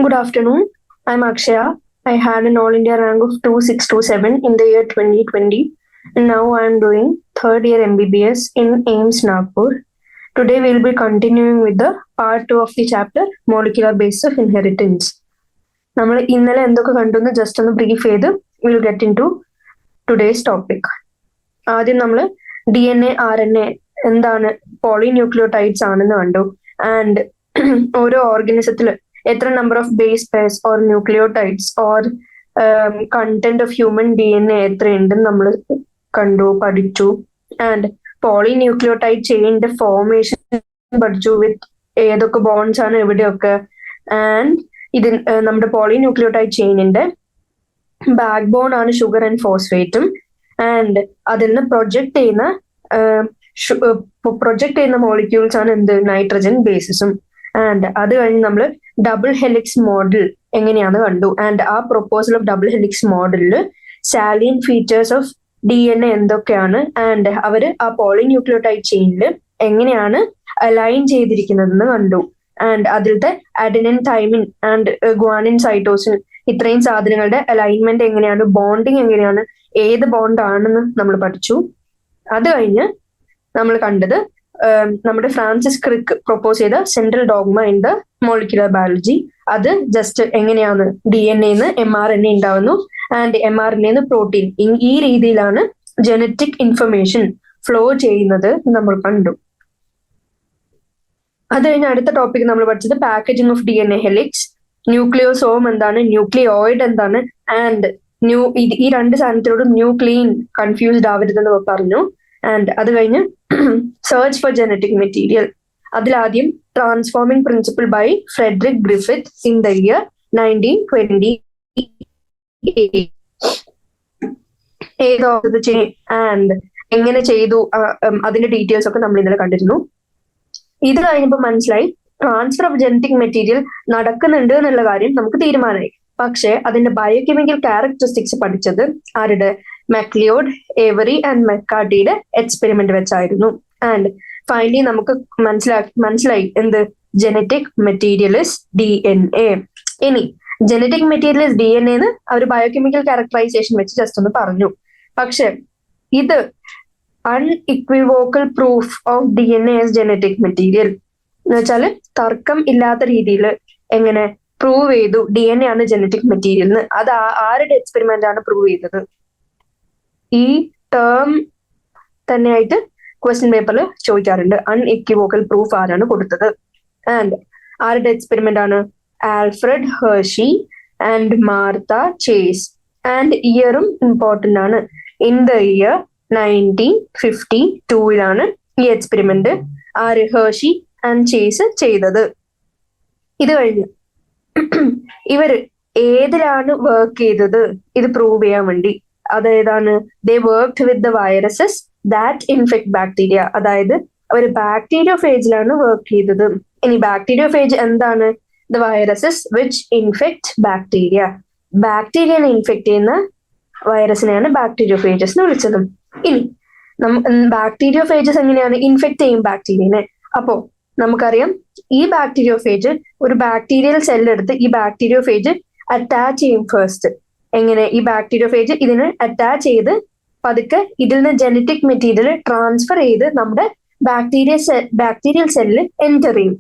Good afternoon. I'm Akshaya. I had an All India rank of 2627 in the year 2020, and now I'm doing third year MBBS in AIMS Nagpur. Today we'll be continuing with the part 2 of the chapter Molecular Basis of Inheritance. നമ്മൾ ഇന്നലെ എന്തൊക്കെ കണ്ടെന്ന് just ഒന്ന് brief ചെയ്ത് will get into today's ടുഡേസ് ടോപ്പിക്. ആദ്യം നമ്മൾ DNA RNA എന്താണ് പോളിന്യൂക്ലിയോടൈഡ്സ് ആണെന്ന് കണ്ടു. ആൻഡ് ഓരോ ഓർഗാനിസത്തിൽ എത്ര number of base pairs or nucleotides or content of human DNA എത്രയുണ്ടെന്ന് നമ്മൾ കണ്ടു, പഠിച്ചു. ആൻഡ് പോളിന്യൂക്ലിയോടൈഡ് ചെയിനിന്റെ ഫോർമേഷൻ പഠിച്ചു, വിത്ത് ഏതൊക്കെ ബോൺസ് ആണ് എവിടെയൊക്കെ. ആൻഡ് ഇത് നമ്മുടെ പോളിന്യൂക്ലിയോടൈഡ് ചെയിനിന്റെ ബാക്ക് ബോൺ ആണ് ഷുഗർ ആൻഡ് ഫോസ്ഫേറ്റും. ആൻഡ് അതിൽ നിന്ന് പ്രൊജക്ട് ചെയ്യുന്ന മോളിക്യൂൾസ് ആണ് എന്ത്, നൈട്രജൻ ബേസിസും. ആൻഡ് അത് കഴിഞ്ഞ് നമ്മൾ ഡബിൾ ഹെലിക്സ് മോഡൽ എങ്ങനെയാന്ന് കണ്ടു. ആൻഡ് ആ പ്രൊപ്പോസൽ ഓഫ് ഡബിൾ ഹെലിക്സ് മോഡലിൽ സാലിയൻ ഫീച്ചേഴ്സ് ഓഫ് DNA എന്തൊക്കെയാണ്, ആൻഡ് അവര് ആ പോളിന്യൂക്ലിയോടൈഡ് ചെയിനിൽ എങ്ങനെയാണ് അലൈൻ ചെയ്തിരിക്കുന്നതെന്ന് കണ്ടു. ആൻഡ് അതിലത്തെ adenine, thymine and guanine, cytosine ഇത്രയും സാധനങ്ങളുടെ അലൈൻമെന്റ് എങ്ങനെയാണ്, ബോണ്ടിങ് എങ്ങനെയാണ്, ഏത് ബോണ്ടാണെന്ന് നമ്മൾ പഠിച്ചു. അത് കഴിഞ്ഞ് നമ്മൾ കണ്ടത് നമ്മുടെ ഫ്രാൻസിസ് ക്രിക്ക് പ്രൊപ്പോസ് ചെയ്ത central dogma in the molecular biology. അത് ജസ്റ്റ് എങ്ങനെയാണ് DNA mRNA ഉണ്ടാവുന്നു, ആൻഡ് mRNA പ്രോട്ടീൻ, ഈ രീതിയിലാണ് ജനറ്റിക് ഇൻഫർമേഷൻ ഫ്ലോ ചെയ്യുന്നത് നമ്മൾ കണ്ടു. അത് കഴിഞ്ഞ് അടുത്ത ടോപ്പിക് നമ്മൾ പഠിച്ചത് പാക്കേജിംഗ് ഓഫ് DNA ഹെലിക്സ്, ന്യൂക്ലിയോസോം എന്താണ്, ന്യൂക്ലിയോയിഡ് എന്താണ്, ആൻഡ് ഈ രണ്ട് സാധനത്തിനോടും ന്യൂക്ലിയൻ കൺഫ്യൂസ്ഡ് ആവരുതെന്ന് പറഞ്ഞു. ആൻഡ് അത് കഴിഞ്ഞ് സെർച്ച് ഫോർ ജനറ്റിക് മെറ്റീരിയൽ, അതിലാദ്യം transforming principle by Frederick Griffith in the year 1928. And എങ്ങനെ ചെയ്തു അതിന്റെ ഡീറ്റെയിൽസ് ഒക്കെ നമ്മൾ ഇന്നലെ കണ്ടിരുന്നു. ഇത് കഴിഞ്ഞപ്പോൾ മനസ്സിലായി ട്രാൻസ്ഫർ ഓഫ് ജനറ്റിക് മെറ്റീരിയൽ നടക്കുന്നുണ്ട് എന്നുള്ള കാര്യം നമുക്ക് തീരുമാനമായി. പക്ഷെ അതിന്റെ ബയോകെമിക്കൽ ക്യാരക്ടറിസ്റ്റിക്സ് പഠിച്ചത് ആരുടെ, മക്ലിയോഡ്, ഏവറി ആൻഡ് മെക്കാർട്ടിയുടെ എക്സ്പെരിമെന്റ് വെച്ചായിരുന്നു. ആൻഡ് ഫൈനലി നമുക്ക് മനസ്സിലായി എന്ത്, ജനറ്റിക് മെറ്റീരിയൽ ഇസ് DNA. ഇനി ജനറ്റിക് മെറ്റീരിയൽ ഇസ് DNA എന്ന് അവർ ബയോകെമിക്കൽ ക്യാരക്ടറൈസേഷൻ വെച്ച് ജസ്റ്റ് ഒന്ന് പറഞ്ഞു. പക്ഷെ ഇത് unequivocal proof of DNA as genetic material എന്ന് വെച്ചാല് തർക്കം ഇല്ലാത്ത രീതിയിൽ എങ്ങനെ പ്രൂവ് ചെയ്തു DNA ആണ് ജനറ്റിക് മെറ്റീരിയൽ എന്ന്. അത് ആരുടെ എക്സ്പെരിമെന്റ് ആണ് പ്രൂവ് ചെയ്തത്? ഈ ടേം തന്നെയായിട്ട് ക്വസ്റ്റ്യൻ പേപ്പറിൽ ചോദിക്കാറുണ്ട്. അൺഇക്വിവോക്കൽ പ്രൂഫ് ആരാണ് കൊടുത്തത്? ആൻഡ് ആരുടെ എക്സ്പെരിമെന്റ് ആണ്? Alfred Hershey and Martha Chase. And ഇയറും ഇമ്പോർട്ടന്റ് ആണ്. ഇൻ ദ ഇയർ 1952 ഈ എക്സ്പെരിമെന്റ് ആര്, ഹെർഷി ആൻഡ് ചേസ് ചെയ്തത്. ഇത് കഴിഞ്ഞ് ഇവര് ഏതിലാണ് വർക്ക് ചെയ്തത് ഇത് പ്രൂവ് ചെയ്യാൻ വേണ്ടി? അതേതാണ്? They worked with the viruses that infect bacteria. അതായത് അവർ ബാക്ടീരിയോഫേജിലാണ് വർക്ക് ചെയ്തത്. ഇനി ബാക്ടീരിയോഫേജ് എന്താണ്? The viruses which infect bacteria. ബാക്ടീരിയനെ ഇൻഫെക്ട് ചെയ്യുന്ന വൈറസിനെയാണ് ബാക്ടീരിയോഫേജസ് എന്ന് വിളിച്ചത്. ഇനി ബാക്ടീരിയോഫേജസ് എങ്ങനെയാണ് ഇൻഫെക്ട് ചെയ്യും ബാക്ടീരിയനെ? അപ്പോ നമുക്കറിയാം ഈ ബാക്ടീരിയോഫേജ് ഒരു ബാക്ടീരിയൽ സെല്ലെടുത്ത് ഈ ബാക്ടീരിയോഫേജ് അറ്റാച്ച് ചെയ്യും ഫസ്റ്റ്. എങ്ങനെ? ഈ ബാക്ടീരിയോഫേജ് ഇതിന് അറ്റാച്ച് ചെയ്ത് പതുക്കെ ഇതിൽ നിന്ന് ജനറ്റിക് മെറ്റീരിയൽ ട്രാൻസ്ഫർ ചെയ്ത് നമ്മുടെ ബാക്ടീരിയൽ സെല്ലിൽ എൻറ്റർ ചെയ്യും.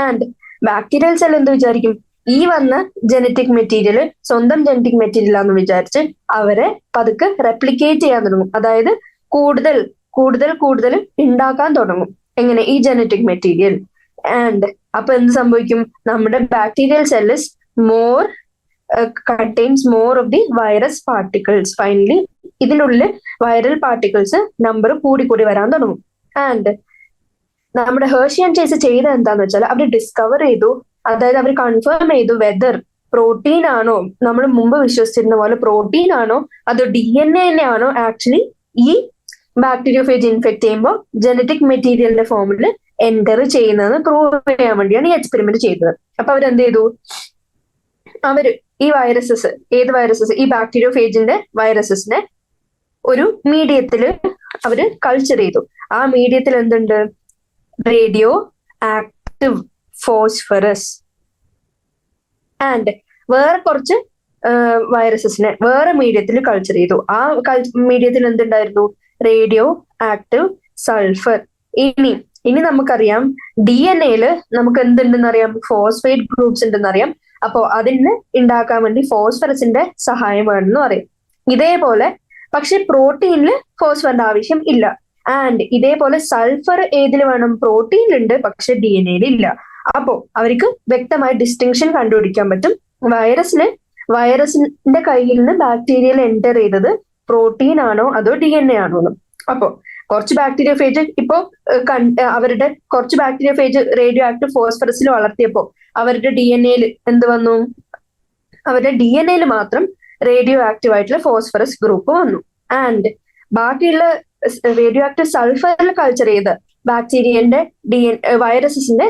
ആൻഡ് ബാക്ടീരിയൽ സെൽ എന്ത് വിചാരിക്കും? ഈ വന്ന ജനറ്റിക് മെറ്റീരിയൽ സ്വന്തം ജനറ്റിക് മെറ്റീരിയൽ ആണെന്ന് വിചാരിച്ച് അവരെ പതുക്കെ റെപ്ലിക്കേറ്റ് ചെയ്യാൻ തുടങ്ങും. അതായത് കൂടുതൽ കൂടുതൽ കൂടുതൽ ഉണ്ടാക്കാൻ തുടങ്ങും. എങ്ങനെ? ഈ ജനറ്റിക് മെറ്റീരിയൽ. ആൻഡ് അപ്പൊ എന്ത് സംഭവിക്കും? നമ്മുടെ bacterial cell is more contains more of the virus particles. Finally ഇതിനുള്ളിൽ വൈറൽ പാർട്ടിക്കിൾസ് നമ്പർ കൂടി വരാൻ തുടങ്ങും. ആൻഡ് നമ്മുടെ ഹെർഷി ആൻഡ് ചേസ് ചെയ്ത എന്താന്ന് വെച്ചാൽ അവർ ഡിസ്കവർ ചെയ്തു, അതായത് അവർ കൺഫേം ചെയ്തു വെദർ പ്രോട്ടീൻ ആണോ, നമ്മൾ മുമ്പ് വിശ്വസിച്ചിരുന്ന പോലെ പ്രോട്ടീൻ ആണോ അതോ DNA തന്നെയാണോ ആക്ച്വലി ഈ ബാക്ടീരിയോഫേജ് ഇൻഫെക്ട് ചെയ്യുമ്പോൾ ജനറ്റിക് മെറ്റീരിയലിന്റെ ഫോമിൽ എൻറ്റർ ചെയ്യുന്നതെന്ന് പ്രൂവ് ചെയ്യാൻ വേണ്ടിയാണ് ഈ എക്സ്പെരിമെന്റ് ചെയ്തത്. അപ്പൊ അവരെന്ത് ചെയ്തു? അവര് ഈ വൈറസസ്, ഏത് വൈറസസ്? ഈ ബാക്ടീരിയോഫേജിന്റെ വൈറസസിനെ ഒരു മീഡിയത്തില് അവര് കൾച്ചർ ചെയ്തു. ആ മീഡിയത്തിൽ എന്തുണ്ട്? Radio active phosphorus. ആൻഡ് വേറെ കുറച്ച് വൈറസസിനെ വേറെ മീഡിയത്തിൽ കൾച്ചർ ചെയ്തു. ആ മീഡിയത്തിൽ എന്തുണ്ടായിരുന്നു? Radio active sulphur. ഇനി ഇനി നമുക്കറിയാം DNA നമുക്ക് എന്തുണ്ടെന്ന് അറിയാം? ഫോസ്ഫേറ്റ് ഗ്രൂപ്പ്സ് ഉണ്ടെന്ന് അറിയാം. അപ്പോ അതിന് ഉണ്ടാക്കാൻ വേണ്ടി ഫോസ്ഫറസിന്റെ സഹായം വേണമെന്ന് പറയും. ഇതേപോലെ പക്ഷെ പ്രോട്ടീനിൽ ഫോസ്ഫറിന്റെ ആവശ്യം ഇല്ല. ആൻഡ് ഇതേപോലെ സൾഫർ ഏതിൽ വേണം? പ്രോട്ടീനിലുണ്ട്, പക്ഷെ DNA ഇല്ല. അപ്പോ അവർക്ക് വ്യക്തമായി ഡിസ്റ്റിങ്ഷൻ കണ്ടുപിടിക്കാൻ പറ്റും. വൈറസിന്റെ കയ്യിൽ നിന്ന് ബാക്ടീരിയയിൽ എൻ്റർ ചെയ്തത് പ്രോട്ടീൻ ആണോ അതോ DNA ആണോ എന്ന്. അപ്പോ കുറച്ച് ബാക്ടീരിയോഫേജ് ഇപ്പോ അവരുടെ കുറച്ച് ബാക്ടീരിയോഫേജ് റേഡിയോ ആക്റ്റീവ് ഫോസ്ഫറസിൽ വളർത്തിയപ്പോ അവരുടെ DNA എന്ത് വന്നു? അവരുടെ DNA മാത്രം റേഡിയോ ആക്റ്റീവ് ആയിട്ടുള്ള ഫോസ്ഫറസ് ഗ്രൂപ്പ് വന്നു. ആൻഡ് ബാക്കിയുള്ള റേഡിയോ ആക്റ്റീവ് സൾഫറിൽ കൾച്ചർ ചെയ്ത ബാക്ടീരിയന്റെ വൈറസസിന്റെ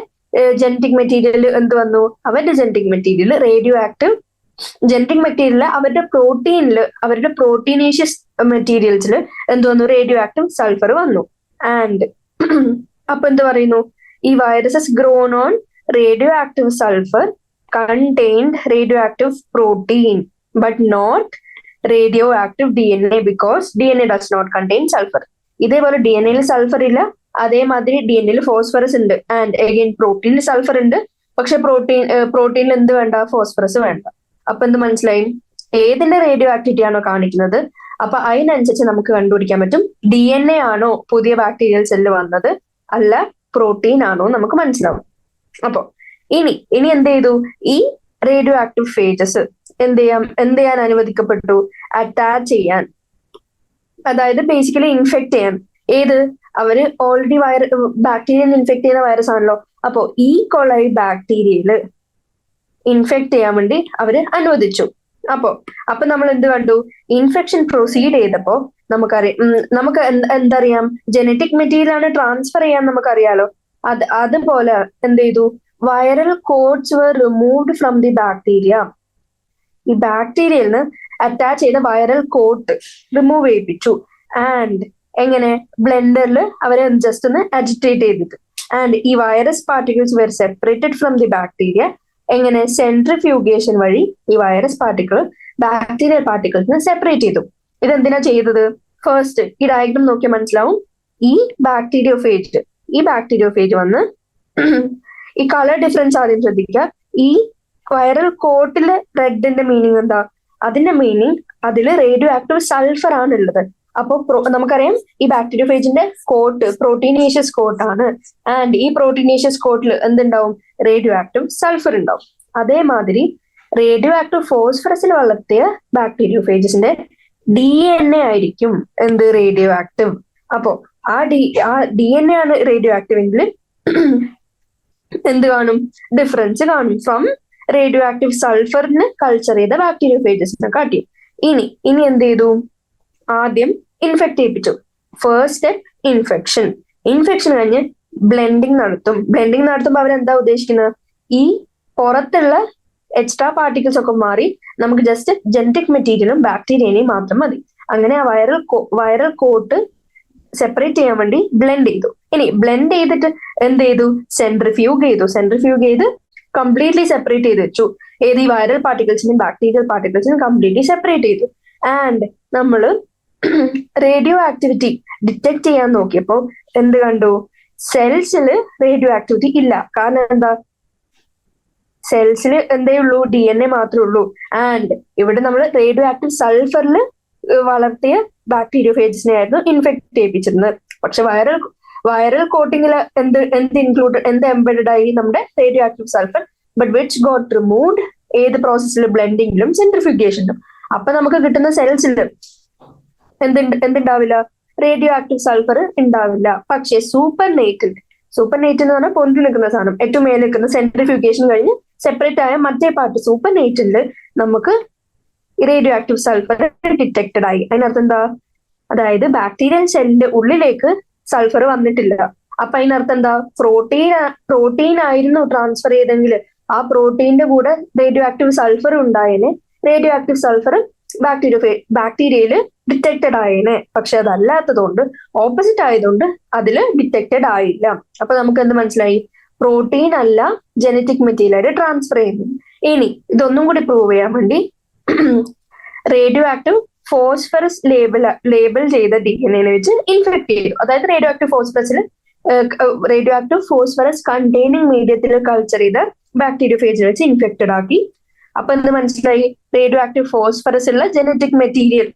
ജനറ്റിക് മെറ്റീരിയൽ എന്ത് വന്നു? അവരുടെ genetic material radio active genetic material അവരുടെ പ്രോട്ടീനേഷ്യസ് മെറ്റീരിയൽസിൽ എന്ത് വന്നു? റേഡിയോ ആക്റ്റീവ് സൾഫർ വന്നു. ആൻഡ് അപ്പൊ എന്ത് പറയുന്നു? ഈ viruses grown on radio active sulphur contained radioactive protein but not radioactive DNA because DNA does not contain sulfur. ഇതേപോലെ DNA സൾഫർ ഇല്ല, അതേമാതിരി DNA ഫോസ്ഫറസ് ഉണ്ട്. ആൻഡ് അഗൈൻ പ്രോട്ടീനിൽ സൾഫർ ഉണ്ട്, പക്ഷെ പ്രോട്ടീനിൽ എന്ത് വേണ്ട? ഫോസ്ഫറസ് വേണ്ട. അപ്പൊ എന്ത് മനസ്സിലായി? ഏതിന്റെ റേഡിയോ ആക്ടിവിറ്റി ആണോ കാണിക്കുന്നത് അപ്പൊ അതിനനുസരിച്ച് നമുക്ക് കണ്ടുപിടിക്കാൻ പറ്റും DNA ആണോ പുതിയ ബാക്ടീരിയൽ സെല്ല് വന്നത്, അല്ല പ്രോട്ടീൻ ആണോ നമുക്ക് മനസ്സിലാവും. അപ്പൊ ഇനി എന്ത് ചെയ്തു? ഈ റേഡിയോ ആക്റ്റീവ് ഫേജസ് എന്ത് ചെയ്യാൻ അനുവദിക്കപ്പെട്ടു? അറ്റാച്ച് ചെയ്യാൻ, അതായത് ബേസിക്കലി ഇൻഫെക്ട് ചെയ്യാൻ. ഏത്? അവര് ഓൾറെഡി ബാക്ടീരിയൽ ഇൻഫെക്ട് ചെയ്യുന്ന വൈറസ് ആണല്ലോ. അപ്പോ ഈ കൊളൈ ബാക്ടീരിയയില് ഇൻഫെക്ട് ചെയ്യാൻ വേണ്ടി അവര് അനുവദിച്ചു. അപ്പൊ നമ്മൾ എന്ത് കണ്ടു? ഇൻഫെക്ഷൻ പ്രൊസീഡ് ചെയ്തപ്പോ നമുക്ക് എന്തറിയാം? ജനറ്റിക് മെറ്റീരിയൽ ആണ് ട്രാൻസ്ഫർ ചെയ്യാൻ നമുക്കറിയാലോ. അതുപോലെ എന്ത് ചെയ്തു? Viral coats were removed from the bacteria. ഈ ബാക്ടീരിയയിൽ നിന്ന് അറ്റാച്ച് ചെയ്ത വൈറൽ കോട്ട് റിമൂവ് ചെയ്യിപ്പിച്ചു. ആൻഡ് എങ്ങനെ? ബ്ലെൻഡറിൽ അവരെ ജസ്റ്റ് ഒന്ന് അജിറ്റേറ്റ് ചെയ്തിട്ട്. ആൻഡ് ഈ virus particles were separated from the bacteria. എങ്ങനെ? സെൻട്രിഫ്യൂഗേഷൻ വഴി ഈ വൈറസ് ബാക്ടീരിയൽ പാർട്ടിക്കിൾസിനെ സെപ്പറേറ്റ് ചെയ്തു. ഇതെന്തിനാ ചെയ്തത്? ഫസ്റ്റ് ഈ ഡയഗ്രം നോക്കിയാൽ മനസ്സിലാവും. ഈ ബാക്ടീരിയോഫേജ് വന്ന് ഈ കളർ ഡിഫറൻസ് ആദ്യം ശ്രദ്ധിക്കുക. ഈ വൈറൽ കോട്ടിലെ റെഡിന്റെ മീനിങ് എന്താ? അതിന്റെ മീനിങ് അതില് റേഡിയോ ആക്റ്റീവ് സൾഫർ ആണ് ഉള്ളത്. അപ്പൊ നമുക്കറിയാം ഈ ബാക്ടീരിയോഫേജിന്റെ കോട്ട് പ്രോട്ടീനേഷ്യസ് കോട്ടാണ്. ആൻഡ് ഈ പ്രോട്ടീനേഷ്യസ് കോട്ടിൽ എന്തുണ്ടാവും? റേഡിയോ ആക്റ്റീവ് സൾഫർ ഉണ്ടാവും. അതേമാതിരി റേഡിയോ ആക്റ്റീവ് ഫോസ്ഫറസിൽ വളർത്തിയ ബാക്ടീരിയോഫേജസിന്റെ DNA ആയിരിക്കും എന്ത്? Radio active. അപ്പോ ആ DNA ആണ് റേഡിയോ ആക്റ്റീവ് എങ്കിൽ എന്ത് കാണും? ഡിഫറൻസ് കാണും ഫ്രം റേഡിയോ ആക്റ്റീവ് സൾഫറിന് കൾച്ചർ ചെയ്ത ബാക്ടീരിയോഫേജസിനെ കാട്ടി. ഇനി എന്ത് ചെയ്തു? ആദ്യം ഇൻഫെക്ട് ചെയ്യിപ്പിച്ചു. ഫസ്റ്റ് സ്റ്റെപ്പ് ഇൻഫെക്ഷൻ കഴിഞ്ഞ് ബ്ലെൻഡിങ് നടത്തുമ്പോൾ അവരെന്താ ഉദ്ദേശിക്കുന്നത്? ഈ പുറത്തുള്ള എക്സ്ട്രാ പാർട്ടിക്കിൾസ് ഒക്കെ മാറി നമുക്ക് ജസ്റ്റ് ജനറ്റിക് മെറ്റീരിയലും ബാക്ടീരിയനെയും മാത്രം മതി. അങ്ങനെ ആ വൈറൽ കോട്ട് സെപ്പറേറ്റ് ചെയ്യാൻ വേണ്ടി ബ്ലെൻഡ് ചെയ്തു. ഇനി ബ്ലെൻഡ് ചെയ്തിട്ട് എന്ത് ചെയ്തു? സെൻട്രിഫ്യൂഗ് ചെയ്ത് കംപ്ലീറ്റ്ലി സെപ്പറേറ്റ് ചെയ്ത് വെച്ചു. ഏത്? ഈ വൈറൽ പാർട്ടിക്കിൾസിനും ബാക്ടീരിയൽ പാർട്ടിക്കിൾസിനും കംപ്ലീറ്റ്ലി സെപ്പറേറ്റ് ചെയ്തു. ആൻഡ് നമ്മള് റേഡിയോ ആക്ടിവിറ്റി ഡിറ്റക്ട് ചെയ്യാൻ നോക്കിയപ്പോ എന്ത് കണ്ടു? സെൽസിൽ റേഡിയോ ആക്ടിവിറ്റി ഇല്ല. കാരണം എന്താ? സെൽസിൽ എന്തേ ഉള്ളൂ? DNA മാത്രമേ ഉള്ളൂ. ആൻഡ് ഇവിടെ നമ്മൾ റേഡിയോ ആക്റ്റീവ് സൾഫറിൽ വളർത്തിയ ബാക്ടീരിയോഫേജസിനെ ആയിരുന്നു ഇൻഫെക്ട് ചെയ്യിപ്പിച്ചിരുന്നത്. പക്ഷെ വൈറൽ കോട്ടിങ്ങിൽ എന്ത് എംബെഡഡ് ആയി? നമ്മുടെ radio active sulphur. But which got removed ഏത് പ്രോസസ്സിൽ? ബ്ലെൻഡിങ്ങിലും സെൻട്രിഫ്യൂഗേഷനിലും. അപ്പൊ നമുക്ക് കിട്ടുന്ന സെൽസിൽ എന്തുണ്ടാവില്ല? റേഡിയോ ആക്റ്റീവ് സൾഫർ ഉണ്ടാവില്ല. പക്ഷെ സൂപ്പർ നൈറ്റ് എന്ന് പറഞ്ഞാൽ പൊന്തി നിൽക്കുന്ന സാധനം, ഏറ്റവും മേലെ നിൽക്കുന്ന സെൻട്രിഫ്യൂഗേഷൻ കഴിഞ്ഞ് സെപ്പറേറ്റ് ആയ മറ്റേ പാർട്ട് സൂപ്പർ നൈറ്റിൽ നമുക്ക് റേഡിയോ ആക്റ്റീവ് സൾഫർ ഡിറ്റക്റ്റഡ് ആയി. അതിനർത്ഥം എന്താ? അതായത് ബാക്ടീരിയൽ സെല്ലിന്റെ ഉള്ളിലേക്ക് സൾഫർ വന്നിട്ടില്ല. അപ്പൊ അതിനർത്ഥം എന്താ? പ്രോട്ടീൻ ആയിരുന്നു ട്രാൻസ്ഫർ ചെയ്തെങ്കിൽ ആ പ്രോട്ടീന്റെ കൂടെ റേഡിയോ ആക്റ്റീവ് സൾഫർ ഉണ്ടായേനെ. റേഡിയോ ആക്റ്റീവ് സൾഫർ ബാക്ടീരിയയിൽ ഡിറ്റക്റ്റഡ് ആയേനെ. പക്ഷെ അതല്ലാത്തതുകൊണ്ട്, ഓപ്പോസിറ്റ് ആയതുകൊണ്ട് അതില് ഡിറ്റക്റ്റഡ് ആയില്ല. അപ്പൊ നമുക്ക് എന്ത് മനസ്സിലായി? പ്രോട്ടീൻ അല്ല ജനറ്റിക് മെറ്റീരിയൽ ട്രാൻസ്ഫർ ചെയ്യുന്നത്. ഇനി ഇതൊന്നും കൂടി പ്രൂവ് ചെയ്യാൻ വേണ്ടി റേഡിയോ ആക്റ്റീവ് ഫോസ്ഫറസ് ലേബൽ ചെയ്ത DNA വെച്ച് ഇൻഫെക്ട് ചെയ്തു. അതായത് റേഡിയോ ആക്റ്റീവ് ഫോസ്ഫറസ് കണ്ടെയ്നിങ് മീഡിയത്തിൽ കൾച്ചർ ചെയ്ത ബാക്ടീരിയോഫേജിൽ വെച്ച് ഇൻഫെക്റ്റഡ് ആക്കി. അപ്പൊ എന്ത് മനസ്സിലായി? റേഡിയോ ആക്റ്റീവ് ഫോസ്ഫറസ് ഉള്ള ജനറ്റിക് മെറ്റീരിയൽ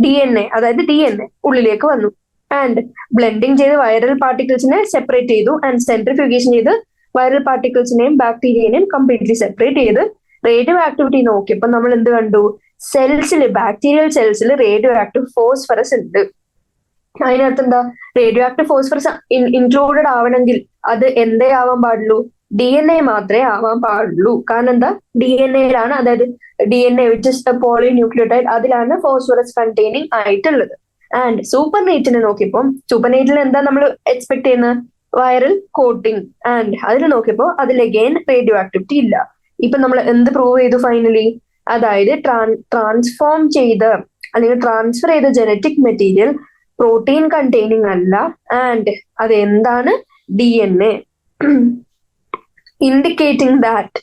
DNA, അതായത് DNA ഉള്ളിലേക്ക് വന്നു. ആൻഡ് ബ്ലെൻഡിങ് ചെയ്ത് വൈറൽ പാർട്ടിക്കിൾസിനെ സെപ്പറേറ്റ് ചെയ്തു. ആൻഡ് സെൻട്രിഫ്യൂഗേഷൻ ചെയ്ത് വൈറൽ പാർട്ടിക്കിൾസിനെയും ബാക്ടീരിയനെയും കംപ്ലീറ്റ്ലി സെപ്പറേറ്റ് ചെയ്ത് റേഡിയോ ആക്ടിവിറ്റി നോക്കിയപ്പോൾ നമ്മൾ എന്ത് കണ്ടു? ബാക്ടീരിയൽ സെൽസിൽ റേഡിയോ ആക്റ്റീവ് ഫോസ്ഫറസ് ഉണ്ട്. അതിനകത്ത് എന്താ? റേഡിയോ ആക്റ്റീവ് ഫോസ്ഫറസ് ഇൻക്ലൂഡഡ് ആവണമെങ്കിൽ അത് എന്തേ ആവാൻ പാടുള്ളൂ? DNA മാത്രമേ ആവാൻ പാടുള്ളൂ. കാരണം എന്താ? DNAയിലാണ്, അതായത് DNA which is A polynucleotide, അതിലാണ് ഫോസ്ഫറസ് കണ്ടെയ്നിങ് ആയിട്ടുള്ളത്. ആൻഡ് സൂപ്പർ നെയ്റ്റിനെ നോക്കിയപ്പോൾ സൂപ്പർ നെയ്റ്റിൽ എന്താ നമ്മൾ എക്സ്പെക്ട് ചെയ്യുന്നത്? Viral coating. ആൻഡ് അതിൽ നോക്കിയപ്പോൾ അതിൽ അഗെയിൻ റേഡിയോ ആക്ടിവിറ്റി ഇല്ല. ഇപ്പൊ നമ്മൾ എന്ത് പ്രൂവ് ചെയ്തു ഫൈനലി? അതായത് ട്രാൻസ്ഫോം ചെയ്ത അല്ലെങ്കിൽ ട്രാൻസ്ഫർ ചെയ്ത ജനറ്റിക് മെറ്റീരിയൽ പ്രോട്ടീൻ കണ്ടെയ്നിങ് അല്ല. ആൻഡ് അത് എന്താണ്? DNA. Indicating that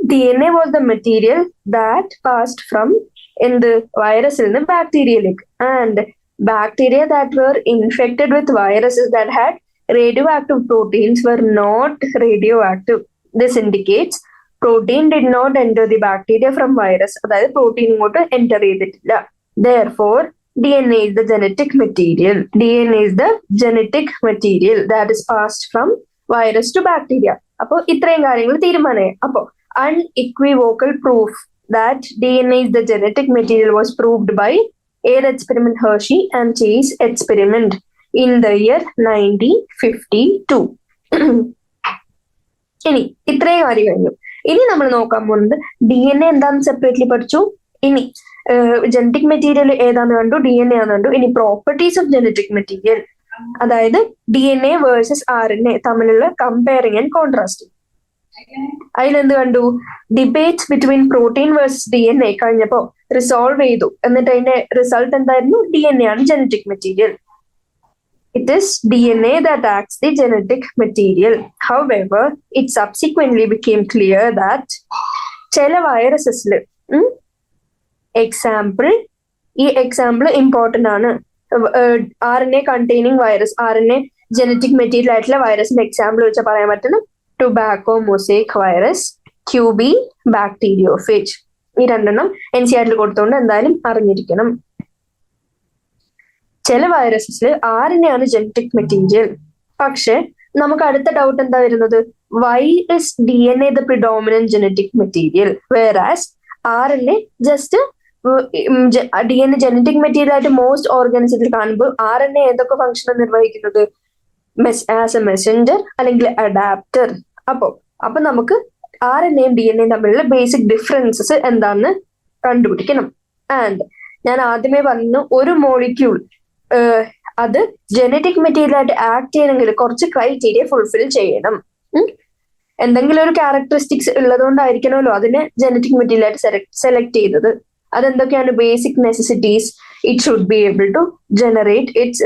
DNA was the material that passed from എന്ത്? വൈറസിൽ നിന്ന് ബാക്ടീരിയയിലേക്ക്. And bacteria that were infected with viruses that had radioactive proteins were not radioactive. This indicates protein did not enter the bacteria from virus. അതായത് protein ഇങ്ങോട്ട് enter ചെയ്തിട്ടില്ല. Therefore, DNA is the genetic material. DNA is the genetic material that is passed from virus to bacteria. അപ്പോൾ ഇത്രയും കാര്യങ്ങൾ തീരുമാനമായി. അപ്പോൾ unequivocal proof that DNA is the genetic material was proved by Air experiment, Hershey and Chase experiment in the year 1952. ഇനി ഇത്രയും കാര്യം കഴിഞ്ഞു. ഇനി നമ്മൾ നോക്കാൻ പോകുന്നത് DNA എന്താന്ന് സെപ്പറേറ്റ്ലി പഠിച്ചു. ഇനി ജനറ്റിക് മെറ്റീരിയൽ ഏതാന്ന് കണ്ടു, DNA ആണെന്ന് കണ്ടു. ഇനി പ്രോപ്പർട്ടീസ് ഓഫ് ജനറ്റിക് മെറ്റീരിയൽ, അതായത് DNA വേഴ്സസ് RNA തമ്മിലുള്ള കമ്പയറിംഗ് ആൻഡ് കോൺട്രാസ്റ്റിംഗ്. അതിലെന്ത് കണ്ടു? Debates between protein versus DNA കഴിഞ്ഞപ്പോ റിസോൾവ് ചെയ്തു. എന്നിട്ട് അതിന്റെ റിസൾട്ട് എന്തായിരുന്നു? DNA ആണ് genetic material. It is DNA that acts the genetic material. However, it subsequently became clear that ചില വൈറസസിൽ ഈ എക്സാമ്പിൾ ഇമ്പോർട്ടന്റ് ആണ്. RNA containing virus, RNA genetic material ആയിട്ടുള്ള വൈറസിന്റെ എക്സാമ്പിൾ വെച്ചാൽ പറയാൻ പറ്റുന്ന tobacco mosaic virus, QB bacteriophage. ഈ രണ്ടെണ്ണം NCERT കൊടുത്തുകൊണ്ട് എന്തായാലും അറിഞ്ഞിരിക്കണം. ചില വൈറസസിൽ RNA ആണ് ജനറ്റിക് മെറ്റീരിയൽ. പക്ഷെ നമുക്ക് അടുത്ത ഡൗട്ട് എന്താ വരുന്നത്? Why is DNA the predominant genetic material whereas RNA just DNA genetic material ആയിട്ട് മോസ്റ്റ് ഓർഗാനിസത്തിൽ കാണുമ്പോൾ RNA ഏതൊക്കെ ഫംഗ്ഷൻ നിർവഹിക്കുന്നത്? ആസ് എ മെസഞ്ചർ അല്ലെങ്കിൽ അഡാപ്റ്റർ. അപ്പൊ നമുക്ക് RNAയും DNAയും തമ്മിലുള്ള ബേസിക് ഡിഫറൻസസ് എന്താണെന്ന് കണ്ടുപിടിക്കണം. ആൻഡ് ഞാൻ ആദ്യമേ പറഞ്ഞു, ഒരു മോളിക്യൂൾ അത് ജനറ്റിക് മെറ്റീരിയൽ ആയിട്ട് ആക്ട് ചെയ്യണമെങ്കിൽ കുറച്ച് ക്രൈറ്റീരിയ ഫുൾഫിൽ ചെയ്യണം. എന്തെങ്കിലും ഒരു ക്യാരക്ടറിസ്റ്റിക്സ് ഉള്ളതുകൊണ്ടായിരിക്കണമല്ലോ അതിനെ ജനറ്റിക് മെറ്റീരിയൽ ആയിട്ട് സെലക്ട് ചെയ്തത്. അതെന്തൊക്കെയാണ്? Basic necessities. It should be able to generate its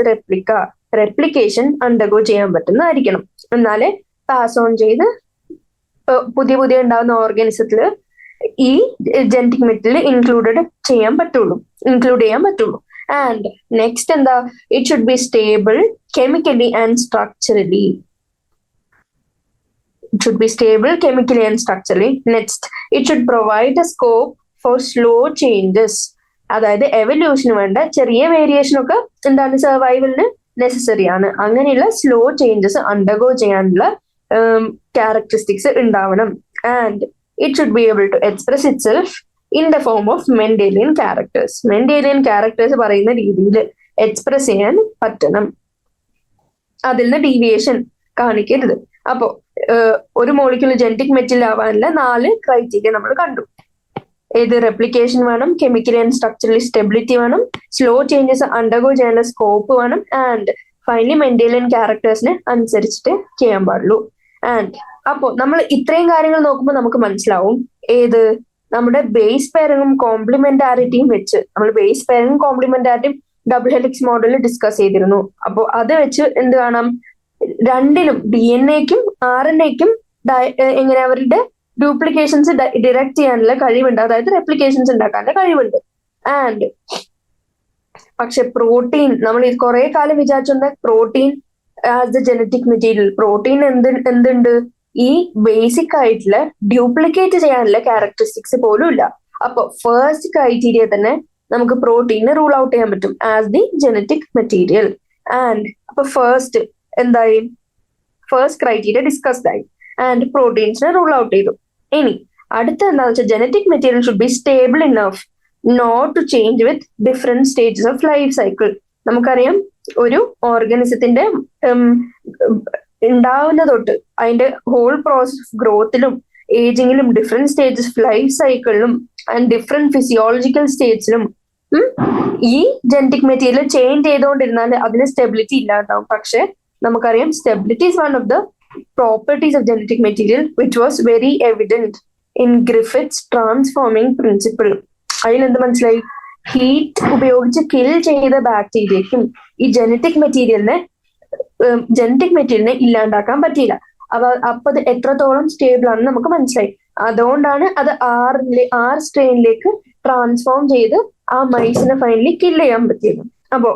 replication undergo ചെയ്യാൻ പറ്റുന്നതായിരിക്കണം. എന്നാലേ പാസ് ഓൺ ചെയ്ത് പുതിയ ഉണ്ടാകുന്ന ഓർഗാനിസത്തിൽ ഈ ജനറ്റിക് മെറ്റീരിയൽ ഇൻക്ലൂഡ് ചെയ്യാൻ പറ്റുള്ളൂ. ആൻഡ് നെക്സ്റ്റ് എന്താ? It should be stable chemically and structurally. Next, it should provide A scope for slow changes. അതായത് എവല്യൂഷന് വേണ്ട ചെറിയ വേരിയേഷൻ ഒക്കെ എന്താണ്? സർവൈവലിന് നെസസറി ആണ്. അങ്ങനെയുള്ള സ്ലോ ചേഞ്ചസ് അണ്ടർഗോ ചെയ്യാനുള്ള ക്യാരക്ടറിസ്റ്റിക്സ് ഉണ്ടാവണം. And it should be able to express itself in the form of Mendelian characters പറയുന്ന രീതിയിൽ എക്സ്പ്രസ് ചെയ്യാൻ പറ്റണം. അതിൽ നിന്ന് ഡീവിയേഷൻ കാണിക്കരുത്. അപ്പോ ഒരു മോളിക്യൂൾ ജനറ്റിക് മെറ്റീരിയൽ ആവാനുള്ള 4 ക്രൈറ്റീരിയ നമ്മൾ കണ്ടു. ഏത്? റെപ്ലിക്കേഷൻ വേണം, കെമിക്കലി ആൻഡ് സ്ട്രക്ചറലി സ്റ്റെബിലിറ്റി വേണം, സ്ലോ ചേഞ്ചസ് അണ്ടർഗോ ചെയ്യാനുള്ള സ്കോപ്പ് വേണം, ആൻഡ് ഫൈനലി മെൻഡേലിയൻ ക്യാരക്ടേഴ്സിനെ അനുസരിച്ചിട്ട് ചെയ്യാൻ പാടുള്ളൂ. ആൻഡ് അപ്പോ നമ്മൾ ഇത്രയും കാര്യങ്ങൾ നോക്കുമ്പോൾ നമുക്ക് മനസ്സിലാവും ഏത്? നമ്മുടെ ബേസ് പെയറിങ്ങും കോംപ്ലിമെന്റാരിറ്റിയും വെച്ച് നമ്മൾ ബേസ് പെയറിങ്ങും കോംപ്ലിമെന്റാരിറ്റിയും ഡബിൾ ഹെലിക്സ് മോഡലിൽ ഡിസ്കസ് ചെയ്തിരുന്നു. അപ്പോൾ അത് വെച്ച് എന്ത് കാണാം? രണ്ടിലും DNAക്കും RNAക്കും എങ്ങനെ അവരുടെ ഡ്യൂപ്ലിക്കേഷൻസ് ഡിറക്റ്റ് ചെയ്യാനുള്ള കഴിവുണ്ട്, അതായത് റെപ്ലിക്കേഷൻസ് ഉണ്ടാക്കാനുള്ള കഴിവുണ്ട്. ആൻഡ് പക്ഷെ പ്രോട്ടീൻ, നമ്മൾ ഇത് കുറെ കാലം വിചാരിച്ചുകൊണ്ട് protein as the genetic material, protein എന്തുണ്ട്, ഈ ബേസിക് ആയിട്ടുള്ള ഡ്യൂപ്ലിക്കേറ്റ് ചെയ്യാനുള്ള ക്യാരക്ടറിസ്റ്റിക്സ് പോലും ഇല്ല. അപ്പൊ ഫസ്റ്റ് ക്രൈറ്റീരിയ തന്നെ നമുക്ക് പ്രോട്ടീനെ റൂൾ ഔട്ട് ചെയ്യാൻ പറ്റും as the genetic material. And അപ്പൊ ഫസ്റ്റ് എന്തായി, ഫസ്റ്റ് ക്രൈറ്റീരിയ ഡിസ്കസ്ഡ് ആയി ആൻഡ് പ്രോട്ടീൻസിനെ റൂൾ ഔട്ട് ചെയ്തു. ഇനി അടുത്ത എന്താണെന്ന് വെച്ചാൽ genetic material should be stable enough not to change with different stages of life cycle. നമുക്കറിയാം ഒരു ഓർഗാനിസത്തിന്റെ ഉണ്ടാവുന്ന തൊട്ട് അതിന്റെ ഹോൾ പ്രോസസ് ഓഫ് ഗ്രോത്തിലും ഏജിങ്ങിലും ഡിഫറെന്റ് സ്റ്റേജസ് ഓഫ് ലൈഫ് സൈക്കിളിലും ആൻഡ് ഡിഫറെന്റ് ഫിസിയോളജിക്കൽ സ്റ്റേറ്റ്സിലും ഈ ജനറ്റിക് മെറ്റീരിയൽ ചേഞ്ച് ചെയ്തുകൊണ്ടിരുന്നാൽ അതിന് സ്റ്റെബിലിറ്റി ഇല്ലാണ്ടാവും. പക്ഷെ നമുക്കറിയാം stability is one of the properties of genetic material which was very evident in Griffith's transforming principle. അതിലെന്ത് മനസ്സിലായി, ഹീറ്റ് ഉപയോഗിച്ച് കിൽ ചെയ്ത ബാക്ടീരിയക്കും ഈ ജനറ്റിക് മെറ്റീരിയലിനെ ഇല്ലാണ്ടാക്കാൻ പറ്റിയില്ല. അപ്പൊ അത് എത്രത്തോളം സ്റ്റേബിൾ ആണെന്ന് നമുക്ക് മനസ്സിലായി. അതുകൊണ്ടാണ് അത് ആർ സ്ട്രെയിനിലേക്ക് ട്രാൻസ്ഫോം ചെയ്ത് ആ മൈസിനെ ഫൈനലി കിൽ ചെയ്യാൻ പറ്റിയത്. അപ്പോ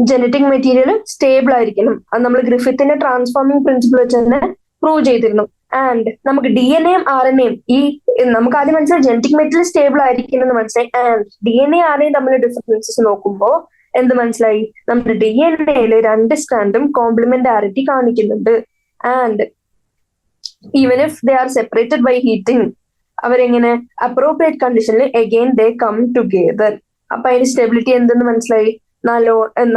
ജനറ്റിക് മെറ്റീരിയൽ സ്റ്റേബിൾ ആയിരിക്കണം. അത് നമ്മൾ ഗ്രിഫിത്തിന്റെ ട്രാൻസ്ഫോമിംഗ് പ്രിൻസിപ്പിൾ വെച്ച് തന്നെ പ്രൂവ് ചെയ്തിരുന്നു. ആൻഡ് നമുക്ക് ഡി എൻ എയും ആർ എൻ എയും നമുക്ക് ആദ്യം മനസ്സിലായി ജനറ്റിക് മെറ്റീരിയൽ സ്റ്റേബിൾ ആയിരിക്കണം എന്ന് മനസ്സിലായി. And D N A R എയും തമ്മിൽ ഡിഫറൻസസ് നോക്കുമ്പോൾ എന്ത് മനസ്സിലായി, നമ്മുടെ ഡി എൻ എയില് 2 സ്ട്രാൻഡും കോംപ്ലിമെന്റാരിറ്റി കാണിക്കുന്നുണ്ട്. And even if they are separated by heating, അവരെങ്ങനെ അപ്രോപ്രിയേറ്റ് കണ്ടീഷനിൽ അഗെയിൻ ദേ കം ടുഗെദർ. അപ്പൊ അതിന്റെ സ്റ്റെബിലിറ്റി എന്തെന്ന് മനസ്സിലായി,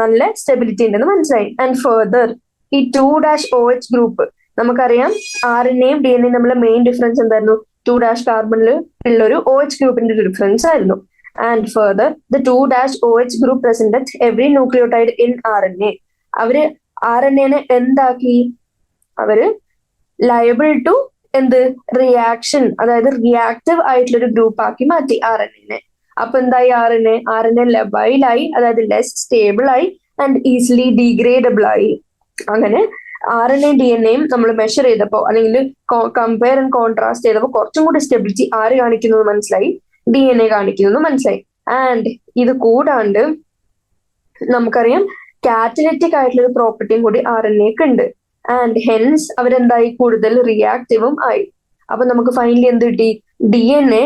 നല്ല സ്റ്റെബിലിറ്റി ഉണ്ടെന്ന് മനസ്സിലായി. ആൻഡ് ഫെർദർ ഈ 2'OH ഗ്രൂപ്പ്, നമുക്കറിയാം ആർ എൻ എയും ഡി എൻ എയും തമ്മിലുള്ള മെയിൻ ഡിഫറൻസ് എന്തായിരുന്നു, 2' കാർബണിൽ ഉള്ള ഒരു OH ഗ്രൂപ്പിന്റെ ഡിഫറൻസ് ആയിരുന്നു. And further the 2'OH group present every nucleotide in R N A. അവര് ആർ എൻ എനെ എന്താക്കി, അവര് ലയബിൾ ടു റിയാക്ഷൻ, അതായത് റിയാക്റ്റീവ് ആയിട്ടുള്ള ഒരു ഗ്രൂപ്പ് ആക്കി മാറ്റി ആർ എൻ എനെ. അപ്പൊ എന്തായി, ആർ എൻ എ ലബൈലായി, അതായത് ലെസ് സ്റ്റേബിൾ ആയി ആൻഡ് ഈസിലി ഡീഗ്രേഡബിൾ ആയി. അങ്ങനെ R N A D N എയും നമ്മൾ മെഷർ ചെയ്തപ്പോ അല്ലെങ്കിൽ കമ്പയർ ആൻഡ് കോൺട്രാസ്റ്റ് ചെയ്തപ്പോ കുറച്ചും കൂടി സ്റ്റെബിലിറ്റി ആര് കാണിക്കുന്നത് മനസ്സിലായി, ഡി എൻ എ കാണിക്കുന്നത് മനസ്സിലായി. ആൻഡ് ഇത് കൂടാണ്ട് നമുക്കറിയാം കാറ്റലിറ്റിക് ആയിട്ടുള്ള ഒരു പ്രോപ്പർട്ടിയും കൂടി ആർ എൻ എക്ക് ഉണ്ട്. ആൻഡ് ഹെൻസ് അവരെന്തായി, കൂടുതൽ റിയാക്റ്റീവും ആയി. അപ്പൊ നമുക്ക് ഫൈനലി എന്ത് കിട്ടി, D N A